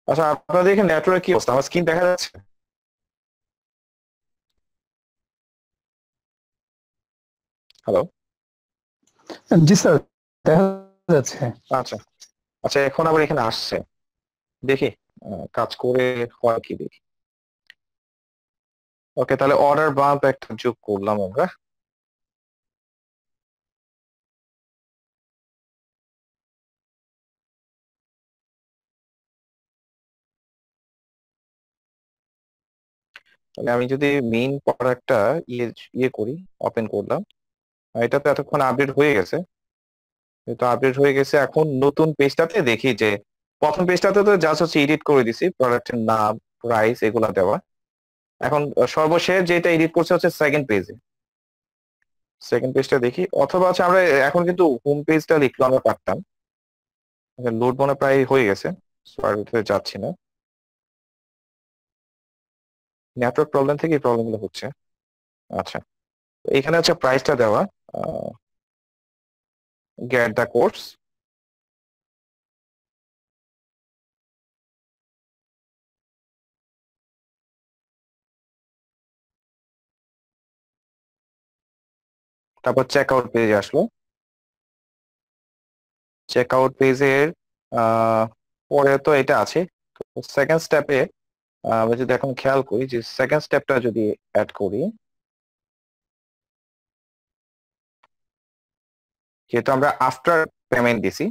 আচ্ছা, আপনাদের এখানে নেটওয়ার্ক কি অবস্থা, আমার স্ক্রিন দেখা যাচ্ছে? হ্যালো? জি স্যার, দেখা যাচ্ছে। আচ্ছা, আচ্ছা, এখন আবার এখানে আসছে, দেখি কাজ করে হয় কি দেখি। ওকে, তাহলে অর্ডার বাম্প একটা যোগ করলাম আমরা। তাহলে আমি যদি মেইন প্রোডাক্টটা ইয়ে ইয়ে করি, ওপেন করলাম, এটা তো এতক্ষণ আপডেট হয়ে গেছে। তো আপডেট হয়ে গেছে, এখন নতুন পেজটাতে দেখি যে প্রথম পেজটাতে তো জাস্ট হচ্ছে এডিট করে দিছি, প্রোডাক্টের নাম, প্রাইস এগুলা দেওয়া। এখন সর্বশেষ যেটা এডিট করছে হচ্ছে সেকেন্ড পেজে। সেকেন্ড পেজটা দেখি, অথবা হচ্ছে আমরা এখন কিন্তু হোম পেজটা লিখলো আমরা পারতাম। লোড মনে হয় প্রায় হয়ে গেছে, সো আর ভিতরে যাচ্ছি না। নেটওয়ার্ক প্রবলেম থেকে এই প্রবলেম গুলো হচ্ছে। আচ্ছা, তো এখানে হচ্ছে প্রাইসটা দেওয়া, get the course. তারপর চেক আউট পেজে আসলো। চেক আউট পেজের পরে তো এটা আছে। সেকেন্ড স্টেপে আমরা যদি এখন খেয়াল করি যে সেকেন্ড স্টেপটা যদি অ্যাড করি, যেহেতু আমরা আফটার পেমেন্ট দিছি,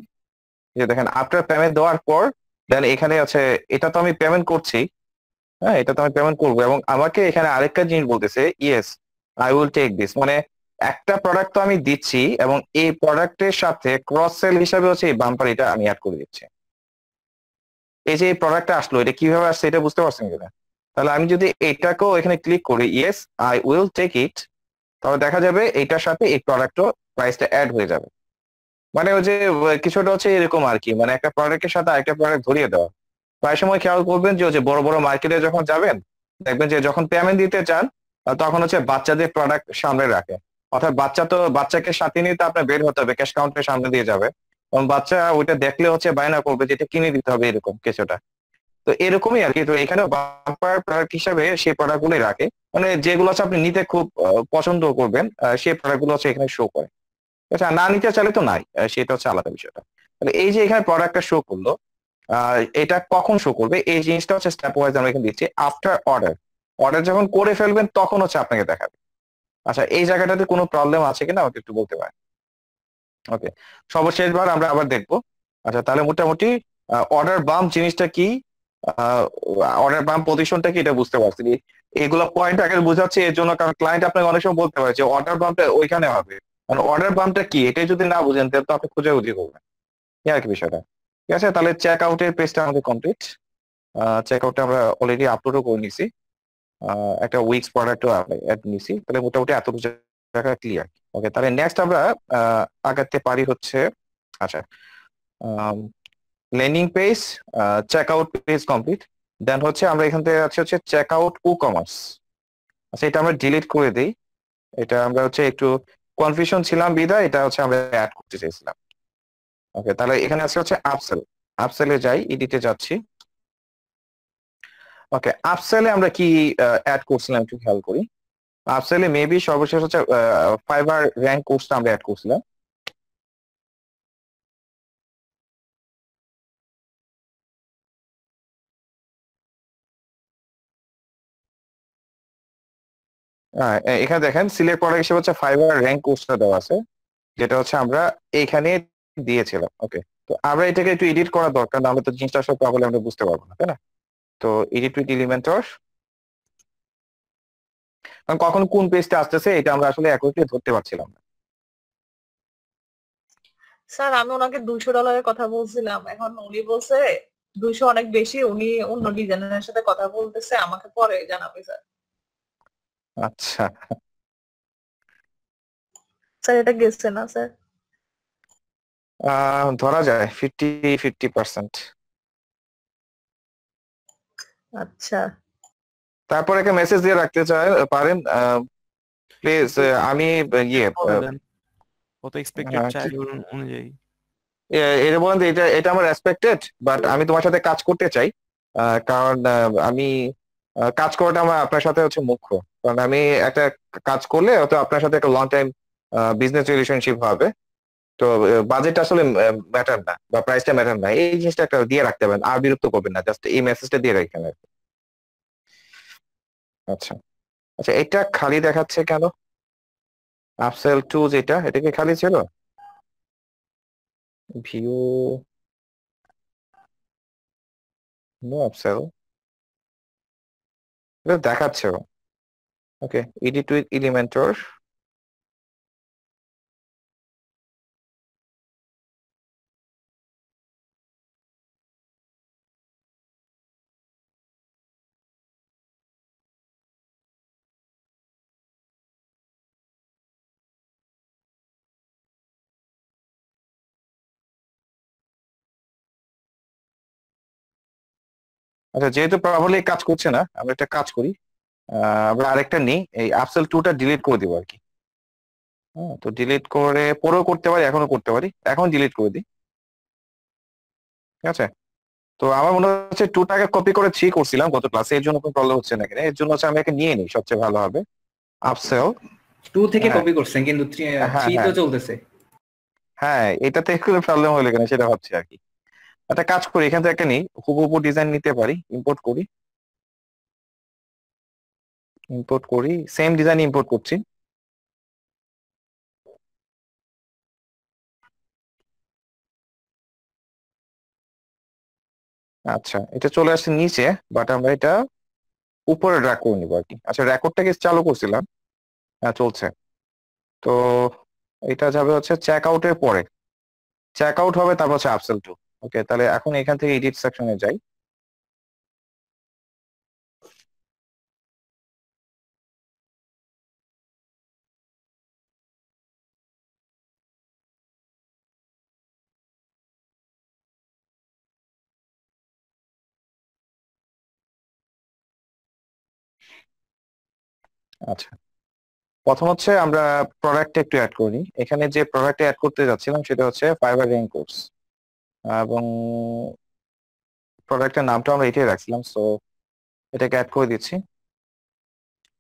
যে দেখেন আফটার পেমেন্ট দেওয়ার পর দেন এখানে আছে, এটা তো আমি পেমেন্ট করছি, হ্যাঁ এটা তো আমি পেমেন্ট করবো, এবং আমাকে এখানে আরেকটা জিনিস বলতেছে, yes I will take this, মানে একটা প্রোডাক্ট তো আমি দিচ্ছি এবং এই প্রোডাক্টের সাথে ক্রস সেল হিসাবে হচ্ছে এই বাম্পার এটা আমি অ্যাড করে দিচ্ছি। এই যে এই প্রোডাক্টটা আসলো, এটা কিভাবে আসছে এটা বুঝতে পারছেন কিনা? তাহলে আমি যদি এটাকেও এখানে ক্লিক করি, yes I will take it, তাহলে দেখা যাবে এটার সাথে এই প্রোডাক্টও প্রাইসটা অ্যাড হয়ে যাবে। মানে ওই যে কিছুটা হচ্ছে এরকম আর কি, মানে একটা প্রোডাক্টের সাথে আরেকটা প্রোডাক্ট ধরিয়ে দেওয়া। প্রায় সময় খেয়াল করবেন যে ওই যে বড় বড় মার্কেটে যখন যাবেন, দেখবেন যে যখন পেমেন্ট দিতে চান তখন হচ্ছে বাচ্চাদের প্রোডাক্ট সামনে রাখে, অর্থাৎ বাচ্চাকে সাথে নিয়ে তো আপনার বের হতে হবে, ক্যাশ কাউন্টারের সামনে দিয়ে যাবে, এবং বাচ্চা ওইটা দেখলে হচ্ছে বায়না করবে যে এটা কিনে দিতে হবে এরকম কিছুটা। তো এরকমই আর কি, তো এখানে বাম্পার প্রোডাক্ট হিসাবে সেই প্রোডাক্ট গুলোই রাখে, মানে যেগুলো হচ্ছে আপনি নিতে খুব পছন্দ করবেন, সেই প্রোডাক্ট গুলো হচ্ছে এখানে শো করে। আচ্ছা, না নিতে চাইলে তো নাই, সেটা হচ্ছে আলাদা বিষয়টা। তাহলে এই যে এখানে প্রোডাক্টটা শো করলো, এটা কখন শো করবে এই জিনিসটা হচ্ছে স্টেপ ওয়াইজ আমরা এখানে দিচ্ছি। আফটার অর্ডার, অর্ডার যখন করে ফেলবেন তখন হচ্ছে আপনাকে দেখাবে। আচ্ছা, এই জায়গাটাতে কোনো প্রবলেম আছে কিনা আমাকে একটু বলতে পারেন? ওকে, সর্বশেষবার আমরা আবার দেখবো। আচ্ছা, তাহলে মোটামুটি অর্ডার বাম্প জিনিসটা কি, অর্ডার বাম্প পজিশনটা কি, এটা বুঝতে পারছি। এগুলো পয়েন্ট আগে বুঝাচ্ছি এর জন্য, কারণ ক্লায়েন্ট আপনাকে অনেক সময় বলতে পারে যে অর্ডার বাম্পটা ওইখানে হবে, কারণ অর্ডার বাম্পটা কি এটাই যদি না বুঝেন তাহলে তো আপনি খুঁজে করবেন, এই আর কি বিষয়টা। ঠিক আছে, তাহলে চেক আউটের পেজটা আমাদের কমপ্লিট। চেক আউটটা আমরা অলরেডি আপলোডও করে নিছি, একটা উইক্স প্রোডাক্টও অ্যাড নিছি, তাহলে মোটামুটি এতটুকু জায়গা ক্লিয়ার। ওকে, তাহলে নেক্সট আমরা আগাতে পারি হচ্ছে, আচ্ছা landing page, check out page complete, then হচ্ছে আমরা এখান থেকে আছে হচ্ছে চেক আউট ই কমার্স। আচ্ছা, এটা আমরা ডিলিট করে দিই, এটা আমরা হচ্ছে একটু কনফিউশন ছিলাম বিধায় এটা হচ্ছে আমরা অ্যাড করতে চাইছিলাম। ওকে, তাহলে এখানে আছে হচ্ছে আপসেল, আপসেলে যাই, এডিটে যাচ্ছি। ওকে, আপসেলে আমরা কি অ্যাড করছিলাম একটু খেয়াল করি। আপসেলে মেবি সর্বশেষ হচ্ছে ফাইবার র্যাঙ্ক কোর্সটা আমরা অ্যাড করছিলাম। এখানে দেখেন সিলেক্ট প্রোডাক্ট হিসেবে হচ্ছে ফাইবার র্যাঙ্ক কোর্সটা দেওয়া আছে, যেটা হচ্ছে আমরা এইখানে দিয়েছিলাম। ওকে, তো আমরা এটাকে একটু এডিট করা দরকার, নাহলে তো জিনিসটা আসলে প্রবলেম আমরা বুঝতে পারবো না, তাই না? তো এডিট উইথ এলিমেন্টর, কখন কোন পেজটা আসতেছে এটা আমরা আসলে অ্যাকুরেটলি ধরতে পারছিলাম না। স্যার আমি ওনাকে $200 কথা বলছিলাম, এখন উনি বলছে 200 অনেক বেশি, উনি অন্য ডিজাইনারের সাথে কথা বলতেছে, আমাকে পরে জানাবে স্যার। আচ্ছা, স্যার এটা গেছে না স্যার? ধরা যায় 50-50%। আচ্ছা তারপর একটা মেসেজ দিয়ে রাখতে চাই পারেন, প্লিজ আমি ইয়ে বলে দেন কত এক্সপেক্টেড আহ, চাই কি- অনুযায়ী। এটা বলেন যে এটা এটা আমার রেসপেক্টেড, বাট আমি তোমার সাথে কাজ করতে চাই, কারণ আমি কাজ করাটা আমার আপনার সাথে হচ্ছে মুখ্য, কারণ আমি একটা কাজ করলে হয়তো আপনার সাথে একটা লং টাইম বিজনেস রিলেশনশিপ হবে। তো বাজেট আসলে ম্যাটার না, বা প্রাইসটা ম্যাটার না, এই জিনিসটা একটা দিয়ে রাখতে পারেন, আর বিরক্ত করবেন না, জাস্ট এই মেসেজটা দিয়ে রাখেন আর কি। আচ্ছা, আচ্ছা এটা খালি দেখাচ্ছে কেন? আপসেল টু যেটা, এটা কি খালি ছিল? ভিউ, নো আপসেল, এটা দেখাচ্ছে। ওকে, এডিট উইথ এলিমেন্টর, আচ্ছা যেহেতু প্রপারলি কাজ করছে না, আমরা একটা কাজ করি, আমরা আরেকটা নিই, এই আপসেল টুটা ডিলিট করে দিব আর কি। হ্যাঁ, তো ডিলিট করে পরেও করতে পারি, এখনো করতে পারি, এখন ডিলিট করে দিই। ঠিক আছে, তো আমার মনে হচ্ছে 2টাকে কপি করে 3 করছিলাম গত ক্লাসে, এর জন্য কোনো প্রবলেম হচ্ছে না কিনা, এর জন্য হচ্ছে আমি একে নিয়ে নিই, সবচেয়ে ভালো হবে। আপসেল। 2 থেকে হ্যাঁ কপি করছেন কিন্তু হ্যাঁ 3 তো হ্যাঁ চলতেছে। হ্যাঁ, এটাতে কোনো প্রবলেম হলো কিনা সেটা ভাবছি আর কি। একটা কাজ করি, এখান থেকে একটা নিই, হুবহু ডিজাইন নিতে পারি, ইম্পোর্ট করি, সেম ডিজাইন ইম্পোর্ট করছি। আচ্ছা, এটা চলে আসছে নিচে, বাট আমরা এটা উপরে ড্র্যাগ করে নিবো আর কি। আচ্ছা, রেকর্ডটাকে চালু করছিলাম, হ্যাঁ চলছে। তো এটা যাবে হচ্ছে চেক আউটের পরে, চেক আউট হবে, তারপর হচ্ছে আপসেল টু। ওকে, তাহলে এখন এখান থেকে এডিট সেকশনে যাই। আচ্ছা, প্রথম হচ্ছে আমরা প্রোডাক্ট একটু অ্যাড করি। এখানে যে প্রোডাক্ট অ্যাড করতে যাচ্ছিলাম সেটা হচ্ছে ফাইবার রেইনকোটস, এবং প্রোডাক্টের নামটা আমরা এটাই রাখছিলাম, সো এটাকে অ্যাড করে দিচ্ছি,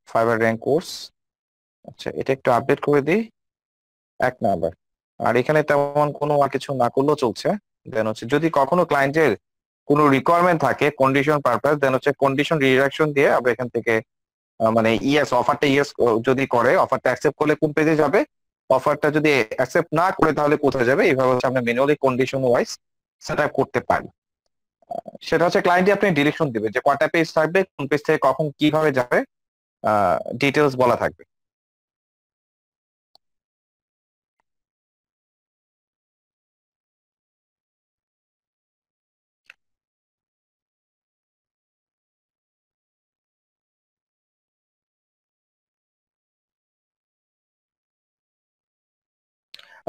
ফাইবার রেইনকোটস। আচ্ছা, এটা একটু আপডেট করে দিই, 1 নাম্বার। আর এখানে তেমন কোনো আর কিছু না করলেও চলছে। দেন হচ্ছে যদি কখনো ক্লায়েন্টের কোনো রিকোয়ারমেন্ট থাকে কন্ডিশন পারপাস, দেন হচ্ছে কন্ডিশন রিডাকশন দিয়ে আমরা এখান থেকে মানে ইয়েস, অফারটা ইয়েস যদি করে, অফারটা অ্যাকসেপ্ট করলে কোন পেজে যাবে, অফারটা যদি অ্যাকসেপ্ট না করে তাহলে কোথায় যাবে, এইভাবে হচ্ছে আমরা manually condition wise set up করতে পারি। সেটা হচ্ছে ক্লায়েন্টে আপনি ডিরেকশন দিবে যে কয়টা পেজ থাকবে, কোন পেজ থেকে কখন কিভাবে যাবে, ডিটেলস বলা থাকবে।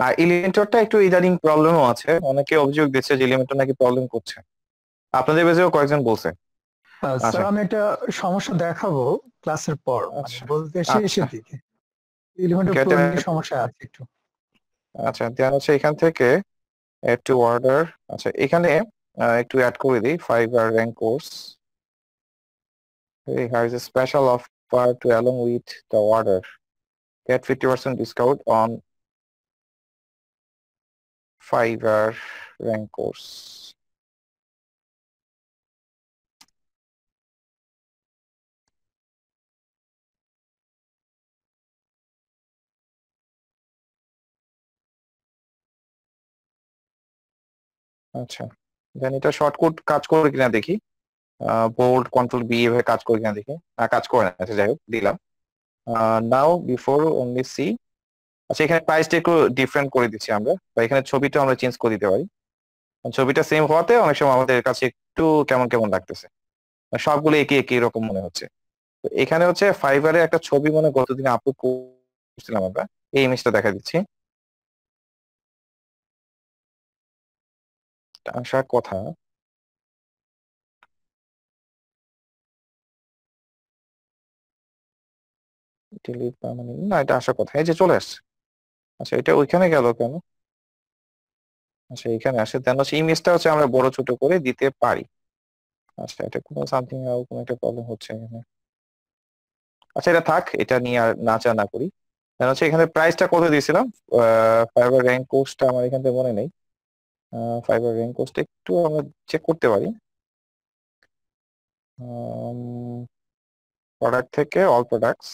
আর এলিমেন্টরটা একটু ইদানিং প্রবলেমও আছে, অনেকে অভিযোগ দিচ্ছে যে এলিমেন্টর নাকি প্রবলেম করছে, আপনাদের বেজেও কয়েকজন বলছে। স্যার আচ্ছা আমি একটা সমস্যা দেখাবো ক্লাসের পর, মানে আচ্ছা বলতে আচ্ছা, শেষের দিকে এলিমেন্টের গেট, প্রোগ্রামিং সমস্যা আছে একটু। আচ্ছা দেন হচ্ছে এখান থেকে add to order, আচ্ছা এখানে একটু অ্যাড করে দিই, fibre rank course, here is a special offer to along with the order, get 50% discount on Fiverr rank course. আচ্ছা, দেন এটা শর্টকাট কাজ করে কিনা দেখি, বোল্ড কন্ট্রোল বি এভাবে কাজ করে কিনা দেখি, কাজ করে না, আচ্ছা যাই হোক দিলাম। নাও বিফোর অনলি সি, আচ্ছা এখানে প্রাইসটা একটু ডিফারেন্ট করে দিচ্ছি আমরা, বা এখানে ছবিটা আমরা চেঞ্জ করে দিতে পারি, ছবিটা সেম হওয়াতে অনেক সময় আমাদের কাছে একটু কেমন কেমন লাগতেছে, সবগুলো একই একই রকম মনে হচ্ছে। তো এখানে হচ্ছে ফাইবারে একটা ছবি মনে গতদিন আপলোড করছিলাম আমরা, এই ইমেজটা দেখা দিচ্ছি, আসার কথা, ডিলিট পার্মানেন্ট না, এটা আসার কথা, এই যে চলে আসছে। আচ্ছা, এটা ওইখানে গেল কেন? আচ্ছা এখানে আসে, দেন হচ্ছে ইমেজটা হচ্ছে আমরা বড় ছোট করে দিতে পারি। আচ্ছা, এটা কোনো সামথিং কোনো একটা প্রবলেম হচ্ছে এখানে। আচ্ছা এটা থাক, এটা নিয়ে আর নাচা না করি। দেন হচ্ছে এখানে প্রাইসটা কত দিয়েছিলাম, ফাইবার র্যাঙ্ক কোর্সটা আমার এখান থেকে মনে নেই, ফাইবার র্যাঙ্ক কোর্সটা একটু আমরা চেক করতে পারি, প্রোডাক্ট থেকে অল প্রোডাক্টস।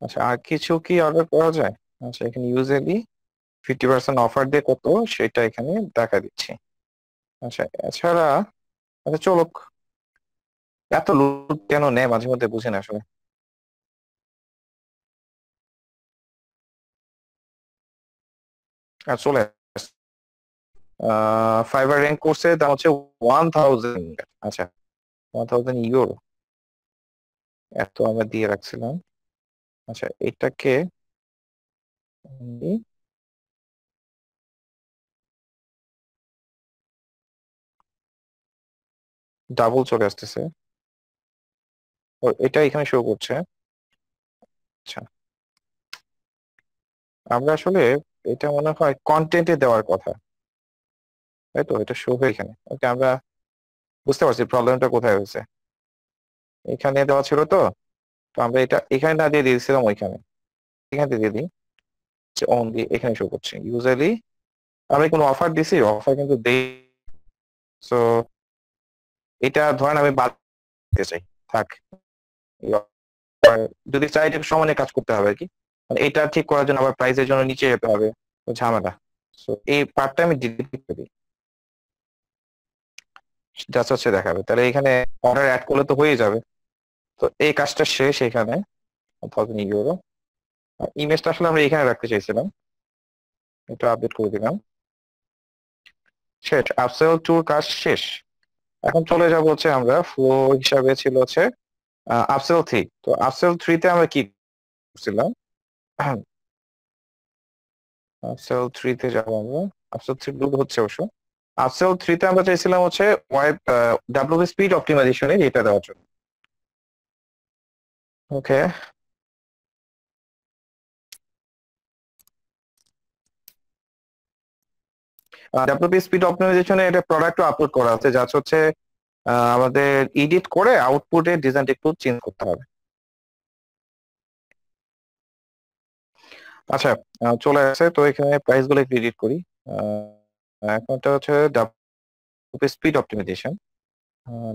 আচ্ছা, আর কিছু কি অর্ডার করা যায়? আচ্ছা, এখানে ইউজুয়ালি 50% অফার দিয়ে কত সেটা এখানে দেখা দিচ্ছি। আচ্ছা এছাড়া, আচ্ছা চলো, এত লোড কেন নেয় মাঝে মধ্যে বুঝি না আসলে। চলে আসছে। ফাইবার র্যাঙ্ক কোর্সের দাম হচ্ছে 1000। আচ্ছা, 1000 ইউরো, এত আমরা দিয়ে রাখছিলাম। আচ্ছা, এটাকে ডাবল চলে আসতেছে, এটা এখানে শো করছে। আচ্ছা, আমরা আসলে এটা মনে হয় কন্টেন্টে দেওয়ার কথা, তাই তো? এটা শো হয়ে এখানে। ওকে, আমরা বুঝতে পারছি প্রবলেমটা কোথায় হয়েছে। এখানে দেওয়া ছিল তো, তো আমরা এটা এখানে না দিয়ে দিয়েছিলাম ওইখানে, এখানে দিয়ে দিই অনলি, এখানে শো করছে। ইউজুয়ালি আমি কোনো অফার দিছি, অফার কিন্তু দেই। সো এটা ধরেন আমি বাদ দিতে চাই, থাক। এই offer যদি চাই এটা সমানে কাজ করতে হবে আর কি, মানে এটা ঠিক করার জন্য আবার প্রাইসের জন্য নিচে যেতে হবে, তো ঝামেলা। সো এই পার্টটা আমি ডিলিট করে দিই, জাস্ট হচ্ছে দেখাবে। তাহলে এখানে অর্ডার অ্যাড করলে তো হয়ে যাবে। তো এই কাজটা শেষ এখানে, 1000 ইউরো। ইমেজটা আসলে আমরা এখানে রাখতে চাইছিলাম, এটা আপডেট করে দিলাম। শেষ, আপসেল টুর কাজ শেষ। এখন চলে যাব হচ্ছে আমরা ফ্লো হিসাবে ছিল হচ্ছে আপসেল 3। তো আপসেল 3 তে আমরা কি করছিলাম? আপসেল 3 তে যাবো আমরা। আপসেল 3 ব্লু হচ্ছে অবশ্য। আপসেল 3 তে আমরা চাইছিলাম হচ্ছে ওয়েব ডাব্লিউপি স্পিড অপটিমাইজেশনের এটা দেওয়ার জন্য। ওকে, ডাব্লিউপি স্পিড অপটিমাইজেশনে এটা প্রোডাক্টও আপলোড করা আছে, যা হচ্ছে আমাদের এডিট করে আউটপুটের ডিজাইনটা একটু চেঞ্জ করতে হবে। আচ্ছা, চলে আসে। তো এখানে প্রাইস গুলো একটু এডিট করি। এখনটা হচ্ছে WP speed optimisation,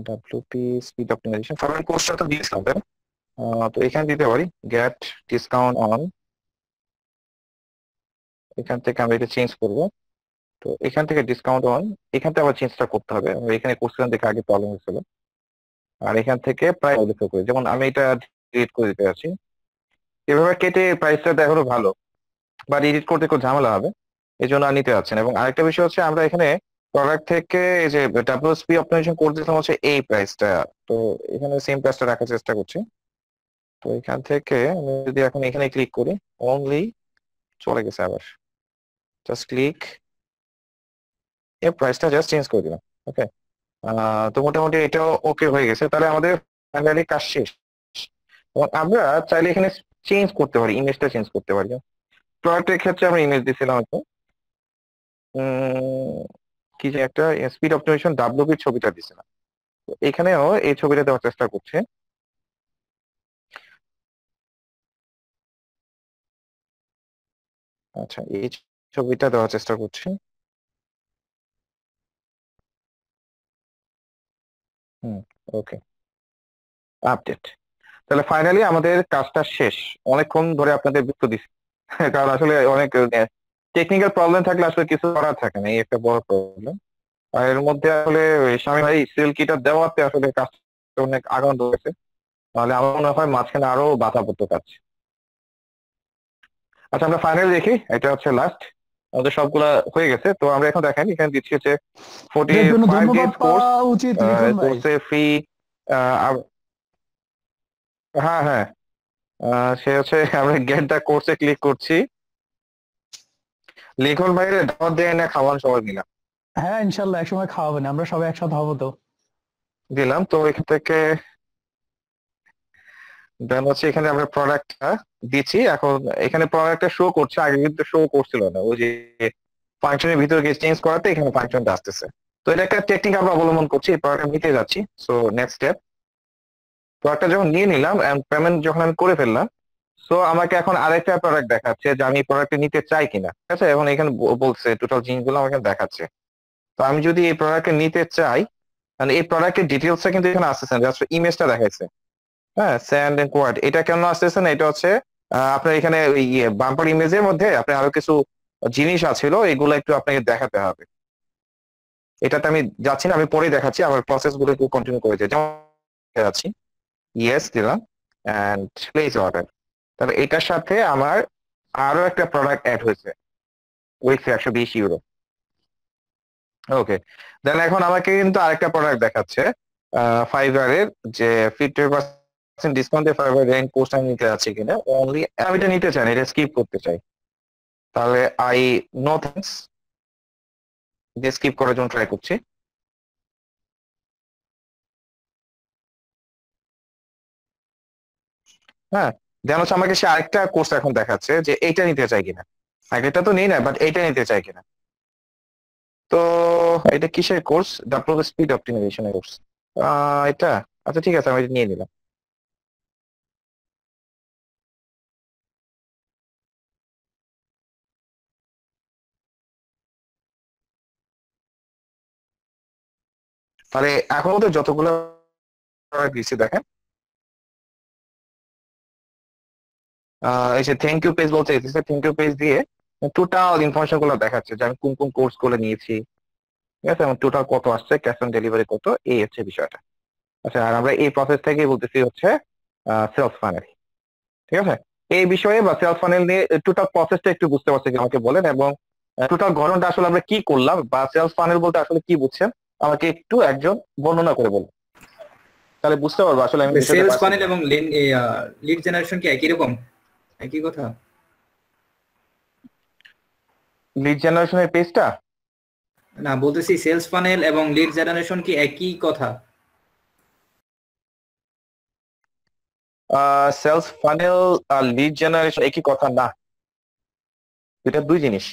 WP speed optimisation forward কোর্সটা তো দিয়েছিলাম, তাই না? তো এখানে দিতে পারি গেট ডিসকাউন্ট অন, এখান থেকে আমরা এটা চেঞ্জ করব। তো এখান থেকে ডিসকাউন্ট অন, এখান থেকে আবার চেঞ্জটা করতে হবে। আমরা এখানে করছিলাম দেখে আগে প্রবলেম হয়েছিল। আর এখান থেকে প্রাইস উল্লেখ করি, যেমন আমি এটা ডিলিট করে দিতে যাচ্ছি। এভাবে কেটে প্রাইসটা দেখানো ভালো, বা এডিট করতে খুব ঝামেলা হবে, এই জন্য আর নিতে যাচ্ছেন। এবং আরেকটা বিষয় হচ্ছে আমরা এখানে প্রোডাক্ট থেকে এই যে ডাব্লিউএসপি অপটিমাইজেশন করে দিতাম হচ্ছে এই প্রাইসটা, তো এখানে সেম প্রাইসটা রাখার চেষ্টা করছি। তো এখান থেকে আমি যদি এখন এখানে ক্লিক করি, অনলি চলে গেছে আবার, জাস্ট ক্লিক, এই প্রাইসটা জাস্ট চেঞ্জ করে দিলাম। ওকে, তো মোটামুটি এটাও ওকে হয়ে গেছে। তাহলে আমাদের ফাইনালি কাজ শেষ। এবং আমরা চাইলে এখানে চেঞ্জ করতে পারি, ইমেজটা চেঞ্জ করতে পারি। প্রোডাক্টের ক্ষেত্রে আমরা ইমেজ দিছিলাম একটু কি যে একটা স্পিড অপটিমাইজেশন ডাব্লিউপির ছবিটা দিছিলাম, তো এখানেও এই ছবিটা দেওয়ার চেষ্টা করছে। আচ্ছা, এই ছবিটা দেওয়ার চেষ্টা করছি। হুম, ওকে, আপডেট। তাহলে ফাইনালি আমাদের কাজটা শেষ। অনেকক্ষণ ধরে আপনাদের বিরক্ত দিচ্ছি, কারণ আসলে অনেক টেকনিক্যাল প্রবলেম থাকলে আসলে কিছু করার থাকে না, এই একটা বড় প্রবলেম। আর এর মধ্যে আসলে ওই স্বামী ভাই সিল কিটা দেওয়াতে আসলে কাজটা অনেক আগানো হয়েছে, তাহলে আমার মনে হয় মাঝখানে আরো বাধা পড়তো কাজ। আচ্ছা, আমরা ফাইনাল দেখি, এটা হচ্ছে লাস্ট, আমাদের সবগুলা হয়ে গেছে। তো আমরা এখন দেখেন এখানে দিচ্ছি হচ্ছে এর জন্য 45 ধন্যবাদ ডেজ কোর্স, পাওয়া উচিত লিখন ভাই। কোর্সে ফি। হ্যাঁ হ্যাঁ, সে হচ্ছে আমরা গেট দা কোর্সে ক্লিক করছি। লিখন ভাইয়ের দাওয়াত দেয় না, খাওয়ান সবাই মিলা হ্যাঁ ইনশাল্লাহ একসময় খাওয়াবেন, আমরা সবাই একসাথে হবো তো। দিলাম। তো এখান থেকে দেন হচ্ছে এখানে আমরা প্রোডাক্টটা দিচ্ছি। এখন এখানে প্রোডাক্টটা শো করছে, আগে কিন্তু শো করছিল না, ওই যে ফাংশনের ভিতরে গিয়ে চেঞ্জ করাতে এখানে ফাংশনটা আসতেছে। তো এটা একটা টেকনিক আমরা অবলম্বন করছি, এই প্রোডাক্টটা নিতে যাচ্ছি। সো নেক্সট স্টেপ, প্রোডাক্টটা যখন নিয়ে নিলাম এন্ড পেমেন্ট যখন আমি করে ফেললাম, সো আমাকে এখন আরেকটা প্রোডাক্ট দেখাচ্ছে যে আমি প্রোডাক্টটা নিতে চাই কিনা। ঠিক আছে, এখন এখানে বলছে টোটাল জিনিসগুলো আমাকে দেখাচ্ছে। তো আমি যদি এই প্রোডাক্টটা নিতে চাই, মানে এই প্রোডাক্টের ডিটেলসটা কিন্তু এখানে আসতেছে না, জাস্ট ইমেজটা দেখাইছে। হ্যাঁ, স্যান্ড এন্ড কোয়াড, এটা কেন আসতেছে না? এটা হচ্ছে আপনার এখানে ওই বাম্পার ইমেজের মধ্যে আপনি আরো কিছু জিনিস আছিল, এগুলো একটু আপনাকে দেখাতে হবে। এটাতে আমি যাচ্ছি না, আমি পরে দেখাচ্ছি, আবার প্রসেস গুলো একটু কন্টিনিউ করে যাই। যেমন যাচ্ছি, ইয়েস দিলাম এন্ড প্লেস অর্ডার। তাহলে এটার সাথে আমার আরো একটা প্রোডাক্ট অ্যাড হয়েছে, উইথ 120 ইউরো। ওকে, দেন এখন আমাকে কিন্তু আরেকটা প্রোডাক্ট দেখাচ্ছে ফাইবারের, যে 50% ডিসকাউন্টে ফাইবার র্যাঙ্ক পোস্ট আমি নিতে যাচ্ছি কিনা অনলি, আমি এটা নিতে চাই না, এটা স্কিপ করতে চাই। তাহলে আই নো থ্যাঙ্কস, দিয়ে স্কিপ করার জন্য ট্রাই করছি। হ্যাঁ, দেন হচ্ছে আমাকে সে আরেকটা কোর্স এখন দেখাচ্ছে যে এইটা নিতে চাই কিনা। আগেরটা তো নেই না, বাট এইটা নিতে চাই কিনা। তো এটা কিসের কোর্স? ডাব্লিউ স্পিড অপটিমাইজেশনের কোর্স। এটা, আচ্ছা ঠিক আছে, আমি এটা নিয়ে নিলাম। আরে এখন তো যতগুলো দিয়েছি দেখেন, এই যে থ্যাংক ইউ পেজ বলতে থ্যাংক ইউ পেজ দিয়ে টোটাল ইনফরমেশন গুলো দেখাচ্ছে যে আমি কোন কোন কোর্স গুলো নিয়েছি, ঠিক আছে, এবং টোটাল কত আসছে, ক্যাশ অন ডেলিভারি কত, এই হচ্ছে বিষয়টা। আচ্ছা, আর আমরা এই প্রসেস থেকেই বলতেছি হচ্ছে সেলস ফানেল, ঠিক আছে। এই বিষয়ে বা সেলস ফানেল নিয়ে টোটাল প্রসেসটা একটু বুঝতে পারছি কি আমাকে বলেন, এবং টোটাল ঘটনাটা আসলে আমরা কি করলাম বা সেলস ফানেল বলতে আসলে কি বুঝছেন আমাকে একটু একজন বর্ণনা করে বলুন, তাহলে বুঝতে পারবো আসলে আমি বিষয়টা সেলস পারছি ফানেল কিনা। এবং লিড জেনারেশন কি একই রকম, একই কথা? লিড জেনারেশনের পেজটা, না, বলতেছি সেলস ফানেল এবং লিড জেনারেশন কি একই কথা? সেলস ফানেল আর লিড জেনারেশন একই কথা না, এটা দুই জিনিস।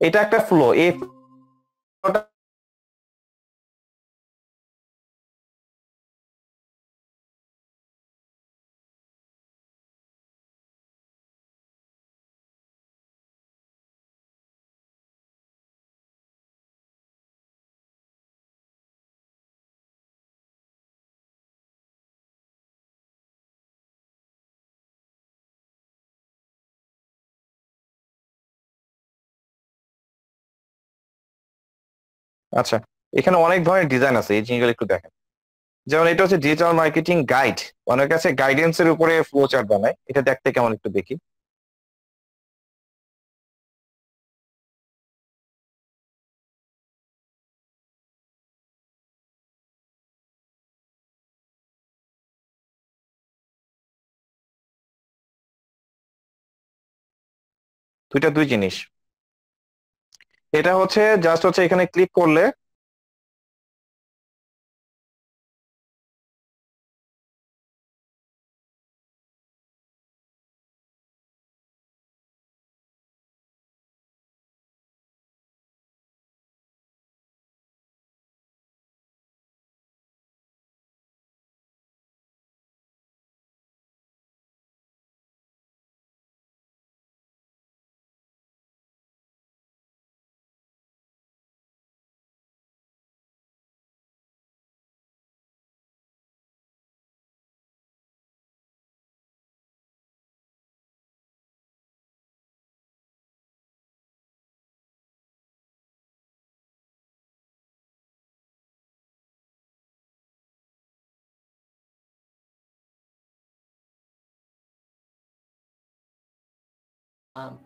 এটা একটা ফ্লো, এই flowটা আচ্ছা, এখানে অনেক ধরনের ডিজাইন আছে, এই জিনিসগুলো একটু দেখেন। যেমন এটা হচ্ছে ডিজিটাল মার্কেটিং গাইড, অনেক কাছে গাইডেন্স এর উপরে ফ্লো চার্ট বানায়, এটা দেখতে কেমন একটু দেখি। দুইটা দুই জিনিস। এটা হচ্ছে জাস্ট হচ্ছে এখানে ক্লিক করলে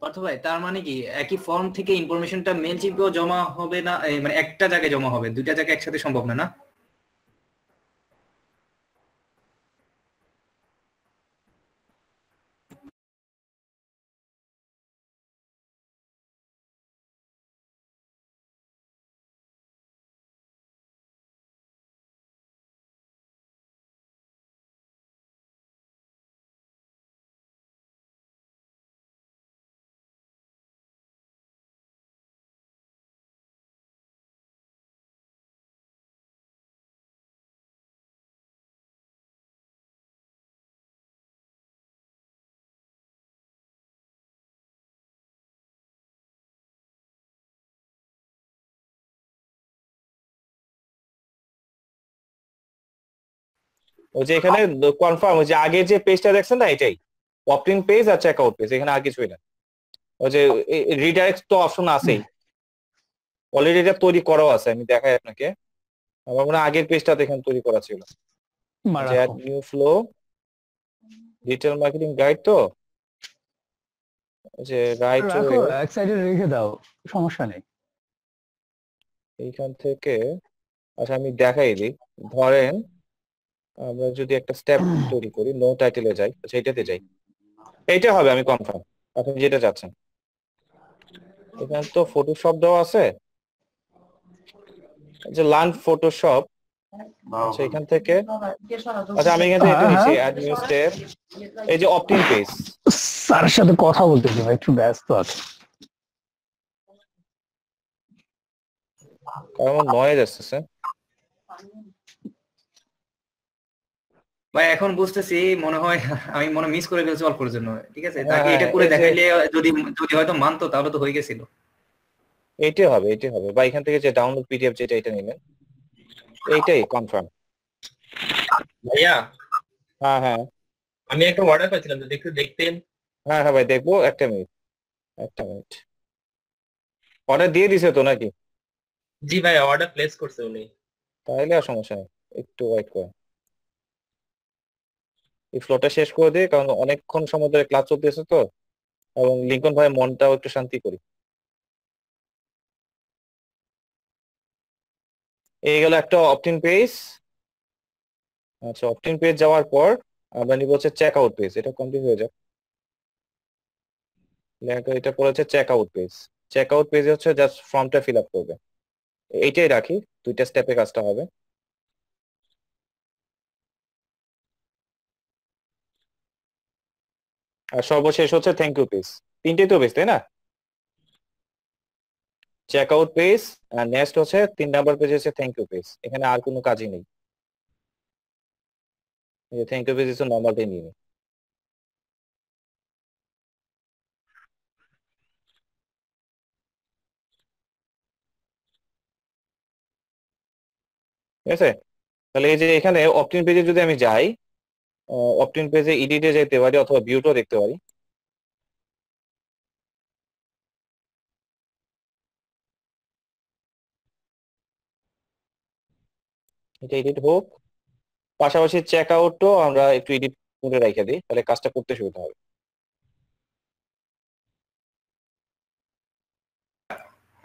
পার্থ ভাই, তার মানে কি একই ফর্ম থেকে ইনফরমেশনটা মেল চিপেও জমা হবে না, মানে একটা জায়গায় জমা হবে, দুইটা জায়গায় একসাথে সম্ভব না, না? ওই যে এখানে কনফার্ম, ওই যে আগে যে পেজটা দেখছেন না, এটাই অপট ইন পেজ আর চেক আউট পেজ, এখানে আর কিছুই না। ওই যে রিডাইরেক্ট তো অপশন আছেই, অলরেডি এটা তৈরি করাও আছে, আমি দেখাই আপনাকে। আমার মনে হয় আগের পেজটা এখানে তৈরি করা ছিল, যে add new flow digital marketing guide, তো যে রাইট রাখো, এক সাইডে রেখে দাও, সমস্যা নেই। এইখান থেকে, আচ্ছা আমি দেখাই দিই। ধরেন আমরা যদি একটা স্টেপ তৈরি করি, নো টাইটেলে যাই, আচ্ছা এটাতে যাই, এইটা হবে, আমি কনফার্ম আপনি যেটা চাচ্ছেন। এখানে তো ফটোশপ দেওয়া আছে, যে লার্ন ফটোশপ, আচ্ছা এখান থেকে, আচ্ছা আমি এখান থেকে এটা নিচ্ছি, অ্যাড নিউ স্টেপ, এই যে অপট ইন পেজ। স্যারের সাথে কথা বলতেছি ভাই, একটু ব্যস্ত আছে। কারণ নয়েজ আসতেছে। ভাই এখন বুঝতেছি, মনে হয় আমি মিস করে ফেলছি অল্পের জন্য। ঠিক আছে, হ্যাঁ, তাকে এটা করে এই যে- দেখাইলে যদি যদি হয়তো মানতো তাহলে তো হয়ে গেছিল। এইটাই হবে, এইটাই হবে, বা এখান থেকে যে ডাউনলোড পিডিএফ যেটা, এটা নিলেন, এইটাই কনফার্ম। ভাইয়া, হ্যাঁ হ্যাঁ আমি একটা অর্ডার পাইছিলাম, যদি একটু দেখতেন। হ্যাঁ হ্যাঁ ভাই, দেখবো, একটা মিনিট একটা মিনিট। অর্ডার দিয়ে দিছে তো নাকি? জি ভাইয়া, অর্ডার প্লেস করছে উনি। তাহলে আর সমস্যা নেই, একটু ওয়েট করেন, এই ফ্লোটা শেষ করে দিই, কারণ অনেকক্ষণ সময় ধরে ক্লাস চলতেছে তো, এবং লিঙ্কন ভাই মনটাও একটু শান্তি করি। এই গেল একটা অপটিন পেজ। আচ্ছা অপটিন পেজ যাওয়ার পর আমরা নিব হচ্ছে চেক আউট পেজ, এটা কমপ্লিট হয়ে যাক। এটা পরে হচ্ছে check out page. Check out পেজে হচ্ছে জাস্ট ফর্মটা ফিল আপ করবে, এইটাই রাখি, দুইটা স্টেপে কাজটা হবে। আর সর্বশেষ হচ্ছে থ্যাংক ইউ পেজ, তিনটেই তো পেজ তাই না? চেক আউট পেজ আর নেক্সট হচ্ছে 3 নাম্বার পেজ হচ্ছে থ্যাংক ইউ পেজ, এখানে আর কোনো কাজই নেই। থ্যাংক ইউ পেজ হচ্ছে নর্মালটাই নিয়ে নিই। ঠিক আছে, তাহলে এই যে এখানে অপটিন পেজে যদি আমি যাই, অপটিন পেজে এডিটে যেতে পারি অথবা ভিউটাও দেখতে পারি। এটা এডিট হোক, পাশাপাশি চেক আউটও আমরা একটু এডিট করে রেখে দিই, তাহলে কাজটা করতে সুবিধা হবে।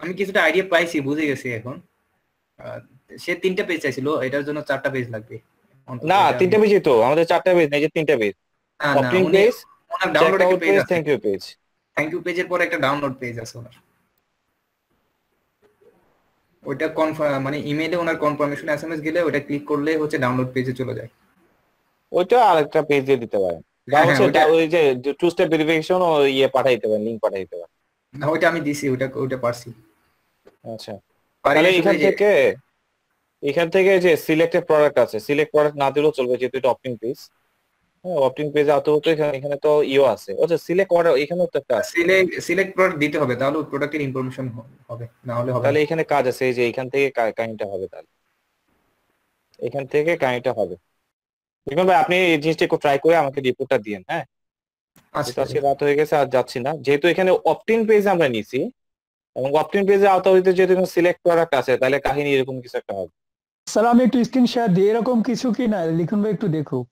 আমি কিছুটা আইডিয়া পাইছি, বুঝে গেছি এখন। আহ, সে 3টা পেজ চাইছিল, এটার জন্য 4টা পেজ লাগবে। না 3টা পেজই তো, আমাদের 4টা পেজ নেই, যে 3টা পেজ, না না, অপটিন উনি পেজ, ওনার চেক ডাউনলোড একটা আউট পেজ পেজ, আছে। Thank you page. Thank you পেজের পরে একটা ডাউনলোড পেজ আছে ওনার। ওইটা কনফার্ম, মানে ইমেইলে ওনার কনফার্মেশন এসএমএস গেলে ওটা ক্লিক করলে হচ্ছে ডাউনলোড পেজে চলে যায়। ওইটা আরেকটা পেজ দিয়ে দিতে পারেন, বা হ্যাঁ, হচ্ছে ওইটা- ওই যে টু স্টেপ ভেরিফিকেশন ও ইয়ে পাঠাই দিতে পারেন, লিংক পাঠাই দিতে পারেন। না, ওইটা আমি দিছি, ওইটা পারছি। আচ্ছা পারি তাহলে না শুধু এই যে- এখান থেকে যে সিলেক্টেড প্রোডাক্ট আছে, সিলেক্ট প্রোডাক্ট না দিলেও চলবে, যেহেতু এটা অপটিং পেজ। হ্যাঁ অপটিং পেজে আতো তো এখানে তো ইও আছে, আচ্ছা সিলেক্ট অর্ডার এখানেও তো একটা আছে। সিলেক্ট প্রোডাক্ট দিতে হবে, তাহলে ওই প্রোডাক্টের ইনফরমেশন হবে, না হলে হবে তাহলে না। এখানে কাজ আছে, এই যে এখান থেকে কাহিনীটা হবে, তাহলে এখান থেকে কাহিনীটা হবে। দেখুন ভাই, আপনি এই জিনিসটা একটু ট্রাই করে আমাকে রিপোর্টটা দিয়েন। হ্যাঁ আচ্ছা, আজকে রাত হয়ে গেছে, আর যাচ্ছি না, যেহেতু এখানে অপটিন পেজ আমরা নিছি, এবং অপটিন পেজে আওতায় যেহেতু সিলেক্ট প্রোডাক্ট আছে, তাহলে কাহিনী এরকম কিছু একটা হবে। স্যার আমি একটু স্ক্রিন শেয়ার দিই, এরকম কিছু কি না লিখুন ভাই, একটু দেখুক।